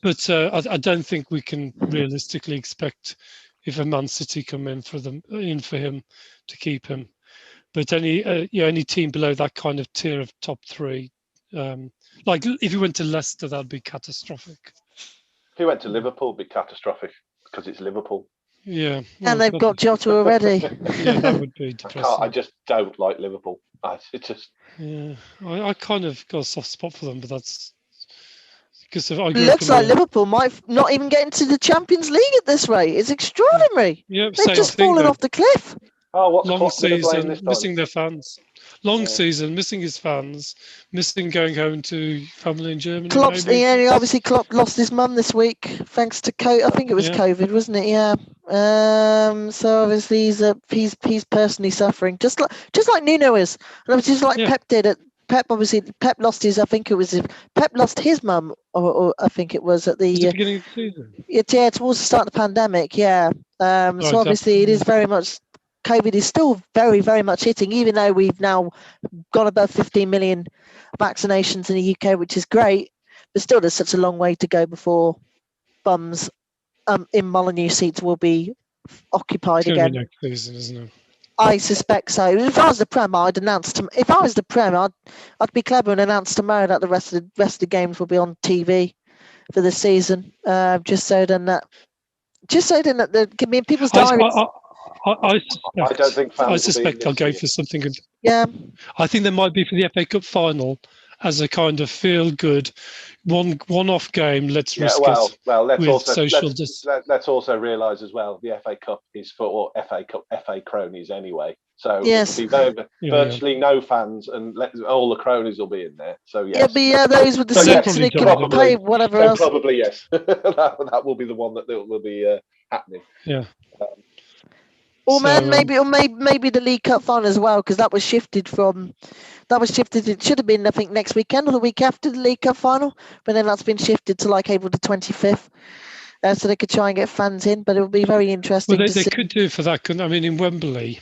But I don't think we can realistically expect if a Man City come in for him to keep him. But any team below that kind of tier of top three, like if he went to Leicester, that'd be catastrophic. If he went to Liverpool, it'd be catastrophic because it's Liverpool. Yeah, and they've got Jota already. Yeah, that would be depressing. I just don't like Liverpool. It's just. Yeah, I kind of got a soft spot for them, but that's because it looks like Liverpool might not even get into the Champions League at this rate. It's extraordinary. Yeah, they've just fallen off the cliff. Oh, what's long season, missing their fans. Long season, missing his fans, missing going home to family in Germany. Obviously Klopp lost his mum this week thanks to COVID. I think it was COVID, wasn't it? Yeah. So obviously he's personally suffering, just like Nuno is, and obviously just like Pep did. Pep lost his. I think it was Pep lost his mum, or I think it was at the beginning of the season. Yeah, towards the start of the pandemic. Yeah. So obviously it is very much. COVID is still very, very much hitting, even though we've now gone above 15 million vaccinations in the UK, which is great. But still, there's such a long way to go before bums in Molineux seats will be occupied again. It's next season, isn't it? I suspect so. If I was the Prem, I'd announce. If I was the Prem, I'd be clever and announce tomorrow that the rest of the games will be on TV for the season, just so then that can be in people's diaries. I don't think fans I suspect they'll go for something good. Yeah. I think there might be for the FA Cup final as a kind of feel-good one-off game. Let's risk it. Well, let's also realise as well the FA Cup is for FA cronies anyway. So it'll be virtually no fans, and all the cronies will be in there. So yes, it'll be those with the seats and they can pay whatever else. Probably yes. that will be the one that will be happening. Yeah. Or maybe the League Cup final as well, because that was shifted. It should have been, I think, next weekend or the week after the League Cup final, but then that's been shifted to like April the 25th, so they could try and get fans in. But it will be very interesting. Well, they could do for that. I mean, in Wembley,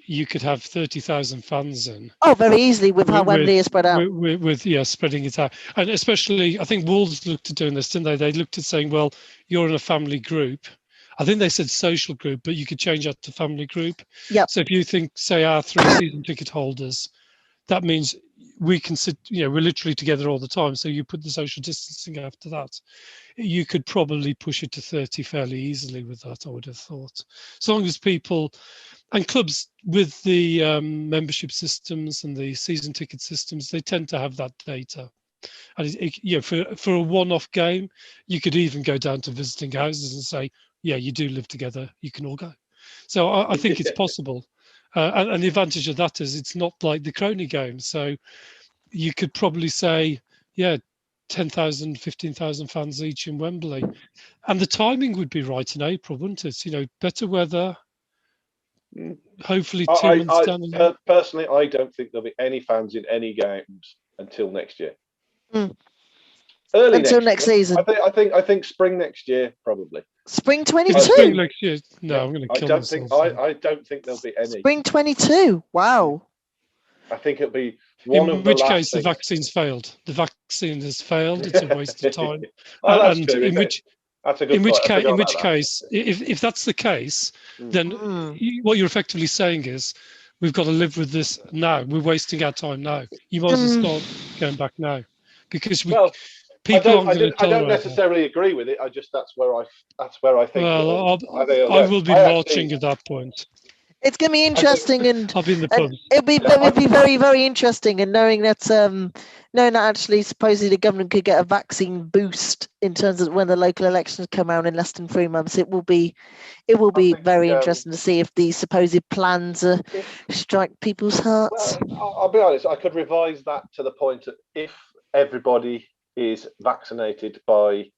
you could have 30,000 fans in. Oh, very easily with how Wembley is spread out. With spreading it out, and especially, I think Wolves looked at doing this, didn't they? They looked at saying, well, you're in a family group. I think they said social group, but you could change that to family group. Yeah. So if you think, say, our 3 season ticket holders, that means we can sit, we're literally together all the time. So you put the social distancing after that. You could probably push it to 30 fairly easily with that, I would have thought. As long as people and clubs with the membership systems and the season ticket systems, they tend to have that data. And for a one-off game, you could even go down to visiting houses and say, yeah, you do live together. You can all go. So I think it's possible. And the advantage of that is it's not like the crony game. So you could probably say, 10,000, 15,000 fans each in Wembley. And the timing would be right in April, wouldn't it? Better weather. Hopefully 2 months down the line. Personally, I don't think there'll be any fans in any games until next year. Early until next season. I think spring next year, probably. Spring 22. Spring next year. No, I'm going to kill myself. I don't think there'll be any. Spring 22. Wow. I think it'll be one of the last. In which case, the vaccine's failed. The vaccine has failed. It's a waste of time. That's true, that's a good point. In which case, if that's the case, then what you're effectively saying is, we've got to live with this now. We're wasting our time now. You might as well start going back now, because I don't necessarily agree with it. That's where I think. Well, I will be marching at that point. It's going to be interesting, and I'll be in the and pubs. it would be very, very interesting. And knowing that actually supposedly the government could get a vaccine boost in terms of when the local elections come out in less than 3 months, it will be I think, very interesting to see if these supposed plans strike people's hearts. well, I'll be honest. I could revise that to the point that if everybody is vaccinated by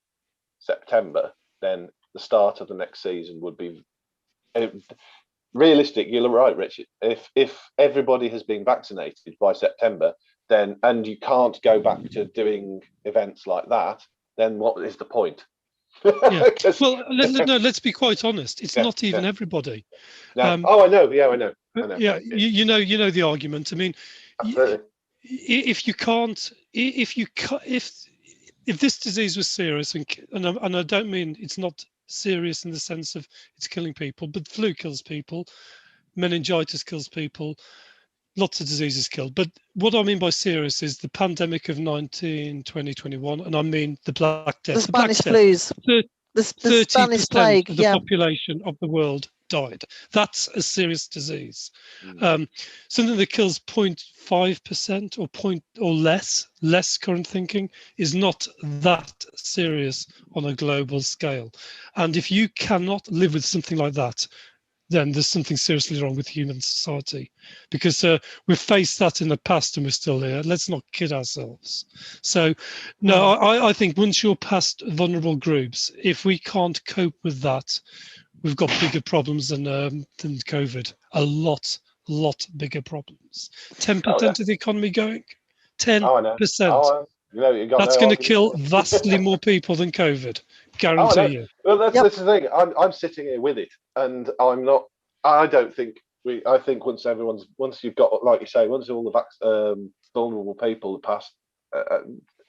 September, then the start of the next season would be realistic. You're right, Richard. If everybody has been vaccinated by September, then and you can't go back to doing events like that, then what is the point? Yeah. Well, let's be quite honest. It's not even everybody. No. I know. Yeah, I know. Yeah, you know the argument. I mean, absolutely. If this disease was serious, and I don't mean it's not serious in the sense of it's killing people, but flu kills people, meningitis kills people, lots of diseases kill. But what I mean by serious is the pandemic of 19, 20, 21, and I mean the Black Death. The Spanish flus. The Spanish plague. Of the population of the world died. That's a serious disease. Something that kills 0.5% or less current thinking is not that serious on a global scale. And if you cannot live with something like that, then there's something seriously wrong with human society, because we've faced that in the past and we're still here. Let's not kid ourselves. So, no, I think once you're past vulnerable groups, if we can't cope with that, we've got bigger problems than COVID. A lot bigger problems. 10% of the economy going. 10%. That's going to kill vastly more people than COVID. Guarantee you. Well, that's the thing. I'm sitting here with it, and I'm not. I don't think I think once you've got, like you say, once all the vulnerable people are passed,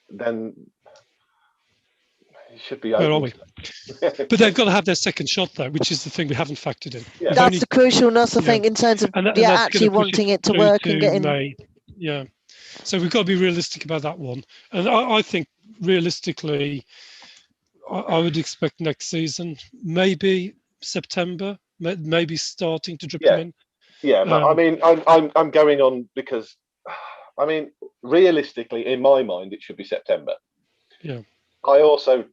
then it should be open. Where are we? But they've got to have their second shot, though, which is the thing we haven't factored in. Yeah. That's the crucialness, I think, in terms of actually wanting it to work and getting. May. Yeah. So we've got to be realistic about that one. And I think realistically, I would expect next season, maybe September, maybe starting to drip them in. Yeah, I mean, I'm going on because, I mean, realistically, in my mind, it should be September. Yeah. I also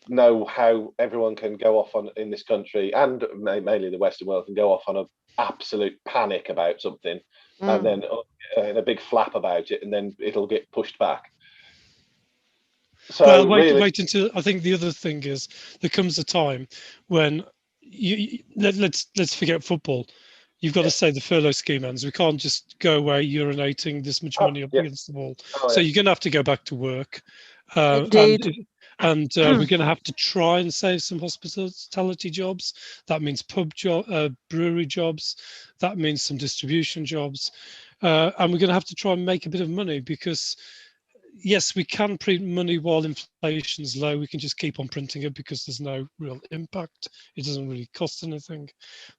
know how everyone can go off on in this country, and mainly the Western world, can go off on an absolute panic about something, and then in a big flap about it, and then it'll get pushed back. So well, wait until. I think the other thing is there comes a time when let's forget football. You've got to say the furlough scheme ends. We can't just go away urinating this much money up against the wall. So you're going to have to go back to work. Indeed. And we're going to have to try and save some hospitality jobs. That means brewery jobs. That means some distribution jobs. And we're going to have to try and make a bit of money because, yes, we can print money while inflation's low. We can just keep on printing it because there's no real impact. It doesn't really cost anything.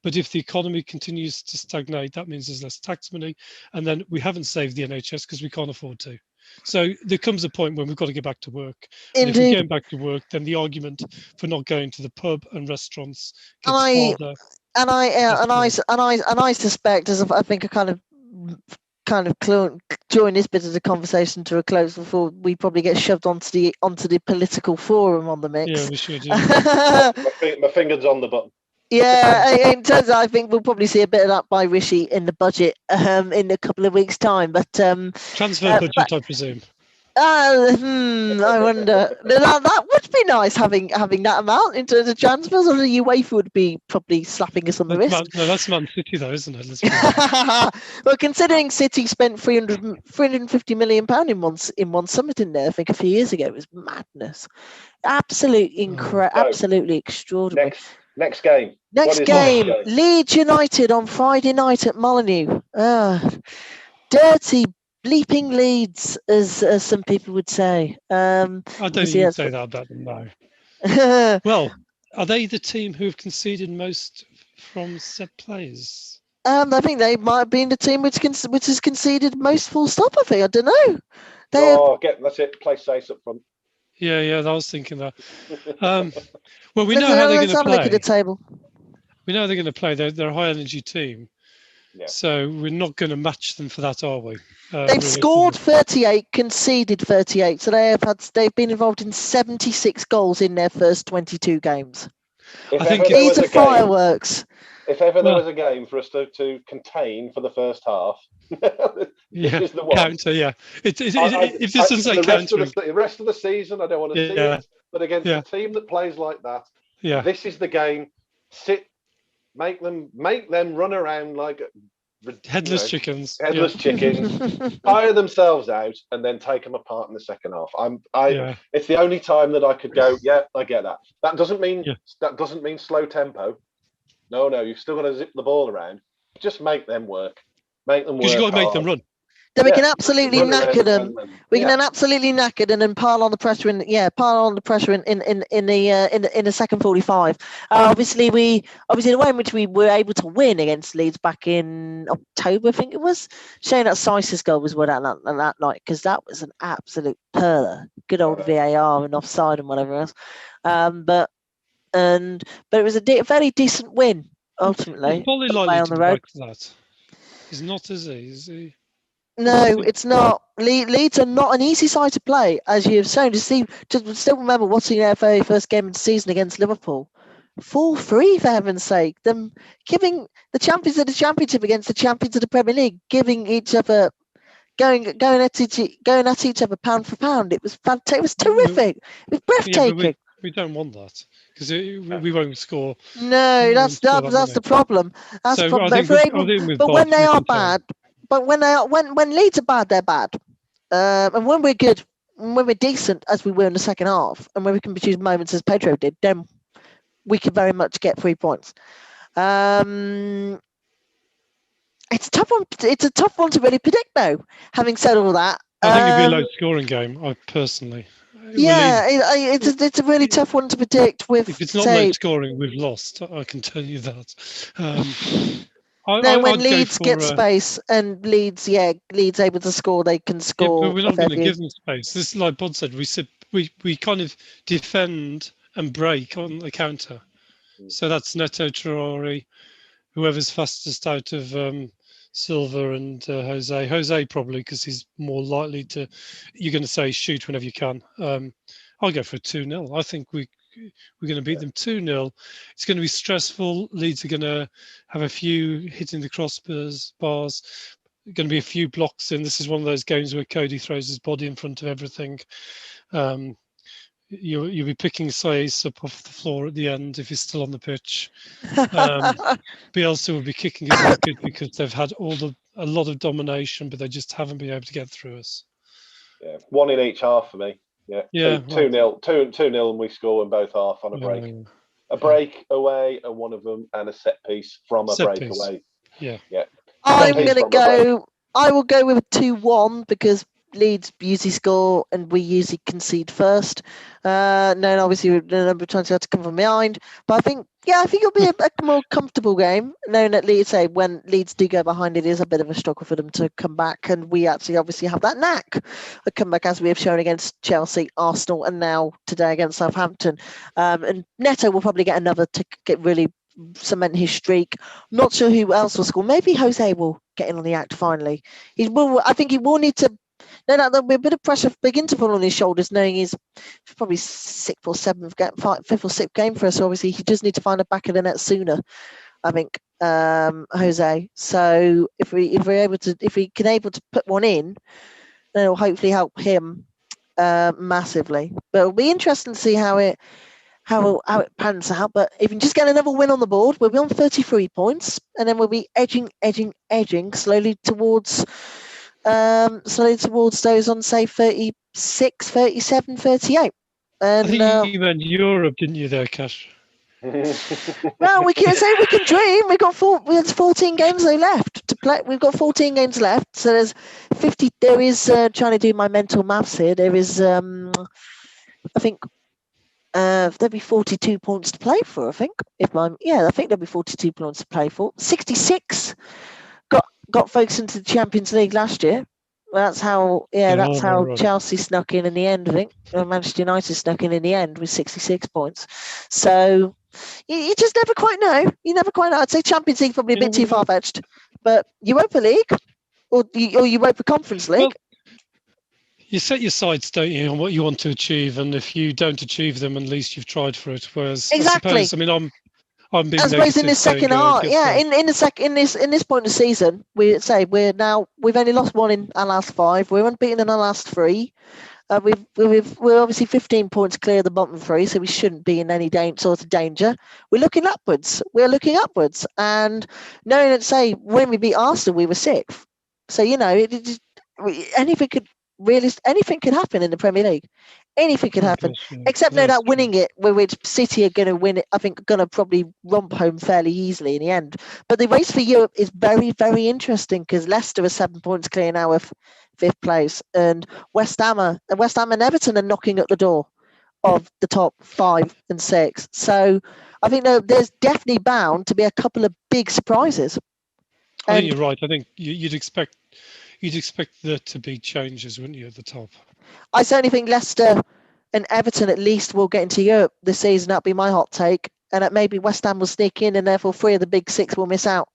But if the economy continues to stagnate, that means there's less tax money. And then we haven't saved the NHS because we can't afford to. So there comes a point when we've got to get back to work. And if we're getting back to work, then the argument for not going to the pub and restaurants gets harder. And I suspect, as I think I kind of join this bit of the conversation to a close before we probably get shoved onto the political forum on the mix. Yeah, we should. Yeah. my finger's on the button. Yeah, in terms of, I think we'll probably see a bit of that by Rishi in the budget in a couple of weeks' time. But transfer budget, I presume. I wonder. That would be nice having that amount in terms of transfers. Or the UEFA would be probably slapping us on the wrist. No, that's Man City, though, isn't it? Well, considering City spent 350 million pound in one summer, didn't they? I think a few years ago. It was madness. Absolutely extraordinary. Next game. Next game. Leeds United on Friday night at Molineux. Dirty bleeping Leeds, as some people would say. I don't even say that about them now. Well, are they the team who have conceded most from set plays? I think they might have been the team which has conceded most full stop. I think. I don't know. That's it. Play safe up front. Yeah, I was thinking that. Well, we know how they're going to play. Look at the table. we know they're going to play. They're a high energy team. Yeah. So we're not going to match them for that, are we? They've scored 38, conceded 38. So they've been involved in 76 goals in their first 22 games. If I think ever there was These are a game, fireworks. if ever there was a game for us to contain for the first half, this is the one. Counter, yeah. If this doesn't say countering, the rest of the season, I don't want to see it. But against a team that plays like that, this is the game. Make them run around like headless chickens. Chickens, tire themselves out, and then take them apart in the second half. It's the only time that I could go. Yeah, I get that. That doesn't mean slow tempo. No, you've still got to zip the ball around. Just make them work. Make them work. Because you've got to make them run. Then we can absolutely knacker them. We can then absolutely knacker them and pile on the pressure in the second 45. Obviously the way in which we were able to win against Leeds back in October, I think it was. Showing that Sice's goal was that night, because that was an absolute perler. Good old VAR and offside and whatever else. But it was a very decent win ultimately. It's probably likely on the road. That. He's not, is he? No, it's not. Leeds are not an easy side to play, as you have shown. To still remember watching their very first game of the season against Liverpool. 4-3, for heaven's sake. Them giving the champions of the championship against the champions of the Premier League, giving each other, going at each other pound for pound. It was fantastic. It was terrific. It was breathtaking. Yeah, we don't want that because we won't score. No, that's the problem. That's the problem. But when they are bad. But when Leeds are bad, they're bad. And when we're good, when we're decent, as we were in the second half, and when we can produce moments as Pedro did, then we can very much get 3 points. It's tough one. It's a tough one to really predict, though. Having said all that, I think it'd be a low-scoring game. Personally. It's a really tough one to predict. If it's not low scoring, we've lost. I can tell you that. When Leeds get space and Leeds able to score, they can score. Yeah, but we're not going to give them space. This is like Bod said. We kind of defend and break on the counter. So that's Neto, Traore, whoever's fastest out of Silva and Jose. Jose probably because he's more likely to. You're going to say shoot whenever you can. I'll go for a 2-0. I think we're going to beat them 2-0. It's going to be stressful. Leeds are going to have a few hitting the crossbars. Going to be a few blocks in. This is one of those games where Cody throws his body in front of everything. You'll be picking Saïs up off the floor at the end if he's still on the pitch. Bielsa will be kicking his wicket because they've had a lot of domination, but they just haven't been able to get through us. Yeah, one in each half for me. Yeah, 2-0, 2-0, and we score in both half on a break. A break away, and one of them, and a set piece from a break away. Yeah. I will go with a 2-1 because Leeds usually score and we usually concede first. Then obviously the number of times you have to come from behind. But I think it'll be a more comfortable game. Knowing that when Leeds do go behind, it is a bit of a struggle for them to come back, and we actually obviously have that knack of comeback as we have shown against Chelsea, Arsenal, and now today against Southampton. And Neto will probably get another to get really cement his streak. Not sure who else will score. Maybe Jose will get in on the act finally. I think he will need to. No, there'll be a bit of pressure begin to pull on his shoulders, knowing he's probably fifth or sixth game for us. So obviously, he does need to find a back of the net sooner. I think Jose. So if we can able to put one in, then it'll hopefully help him massively. But it'll be interesting to see how it pans out. But if we can just get another win on the board, we'll be on 33 points, and then we'll be edging slowly towards those on say 36, 37, 38. And I think you meant Europe, didn't you there, Cash? Well, we can dream. We have 14 games left to play. We've got 14 games left. So there's 50. There is trying to do my mental maths here. There is I think there'll be 42 points to play for. I think I think there'll be 42 points to play for. 66 got folks into the Champions League last year. That's how Chelsea snuck in the end. I think Manchester United snuck in the end with 66 points. So You just never quite know. You never quite know. I'd say Champions League probably a bit too far fetched, but Europa League or Europa Conference League. Well, you set your sights, don't you, on what you want to achieve, and if you don't achieve them, at least you've tried for it. Whereas Exactly. I suppose, I mean, I'm being I suppose in negative this saying second half, go yeah, for it. in this point of the season, we've only lost one in our last 5. We're unbeaten in our last 3. We're obviously 15 points clear of the bottom 3, so we shouldn't be in any sort of danger. We're looking upwards. And knowing that, say, when we beat Arsenal, we were 6th. So anything could happen in the Premier League. Anything could happen, except no doubt winning it, which City are going to win it. I think going to probably romp home fairly easily in the end. But the race for Europe is very, very interesting because Leicester are 7 points clear now of 5th place, and West Ham and Everton are knocking at the door of the top 5 and 6. So I think there's definitely bound to be a couple of big surprises. I think you're right. I think you'd expect there to be changes, wouldn't you, at the top? I certainly think Leicester and Everton at least will get into Europe this season. That'd be my hot take. And that maybe West Ham will sneak in, and therefore 3 of the big 6 will miss out.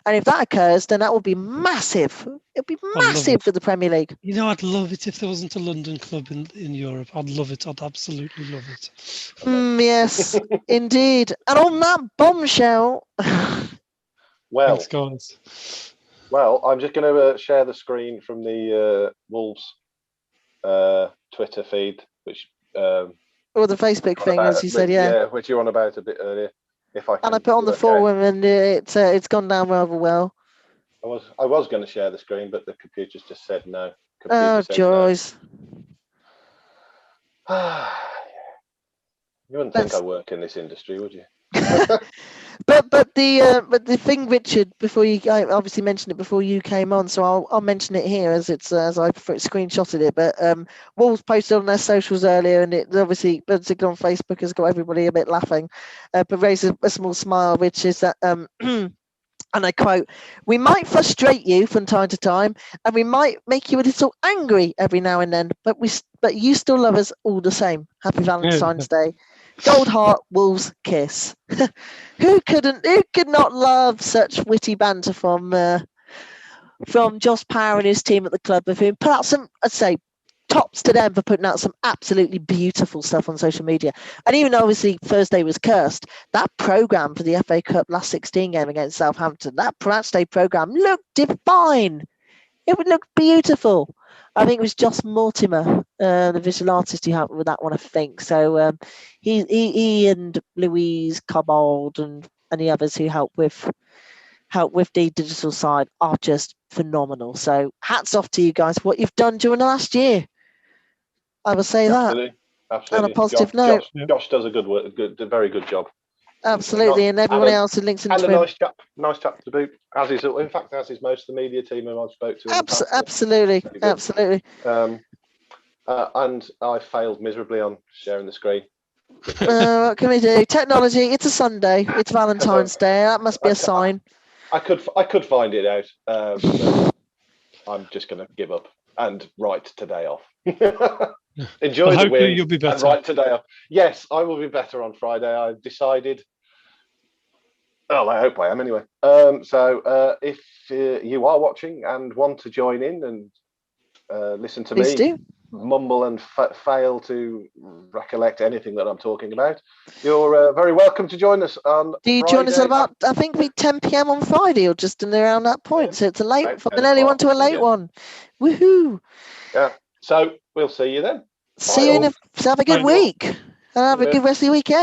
And if that occurs, then that will be massive. It'll be massive for the Premier League. You know, I'd love it if there wasn't a London club in Europe. I'd love it. I'd absolutely love it. Yes, indeed. And on that bombshell. Thanks, guys. Well, I'm just going to share the screen from the Wolves Twitter feed, which or the Facebook thing, as you said, yeah. Yeah, which you're on about a bit earlier. If I can, and I put on the forum, and it's gone down rather well. I was going to share the screen, but the computer's just said no. Joys. No. You wouldn't think I work in this industry, would you? But the thing, Richard, I obviously mentioned it before you came on, so I'll mention it here as I screenshotted it. But Wolves posted on their socials earlier, and it obviously, particularly on Facebook, has got everybody a bit laughing, but raised a small smile, which is that and I quote, "We might frustrate you from time to time, and we might make you a little angry every now and then, but you still love us all the same. Happy Valentine's Day. Gold heart, Wolves kiss." Who could not love such witty banter from Josh Power and his team at the club, of whom put out some, I'd say, tops to them for putting out some absolutely beautiful stuff on social media. And even though obviously Thursday was cursed, that programme for the FA Cup last 16 game against Southampton, that match day programme looked divine. It would look beautiful. I think it was Joss Mortimer, the visual artist, who helped with that one, I think. So he and Louise Cobbold and the others who help with the digital side are just phenomenal. So hats off to you guys for what you've done during the last year. I will say Absolutely. On a positive note. Josh does a very good job. Absolutely, and everyone else who links into him. And a nice chap to boot. As is most of the media team who I've spoke to. Absolutely. And I failed miserably on sharing the screen. What can we do? Technology. It's a Sunday. It's Valentine's Day. That must be a sign. I could find it out. But I'm just going to give up and write today off. Enjoy the win. You'll be better. And write today off. Yes, I will be better on Friday. I've decided. Well, I hope I am anyway. So if you are watching and want to join in and listen to Please me do. Mumble and fail to recollect anything that I'm talking about, you're very welcome to join us on Do you Friday. join us at about, I think, 10 p.m. on Friday or just in around that point? So it's a late, from an early one to a late one. Woohoo! Yeah. So we'll see you then. See you have a good week. And have a good rest of the weekend.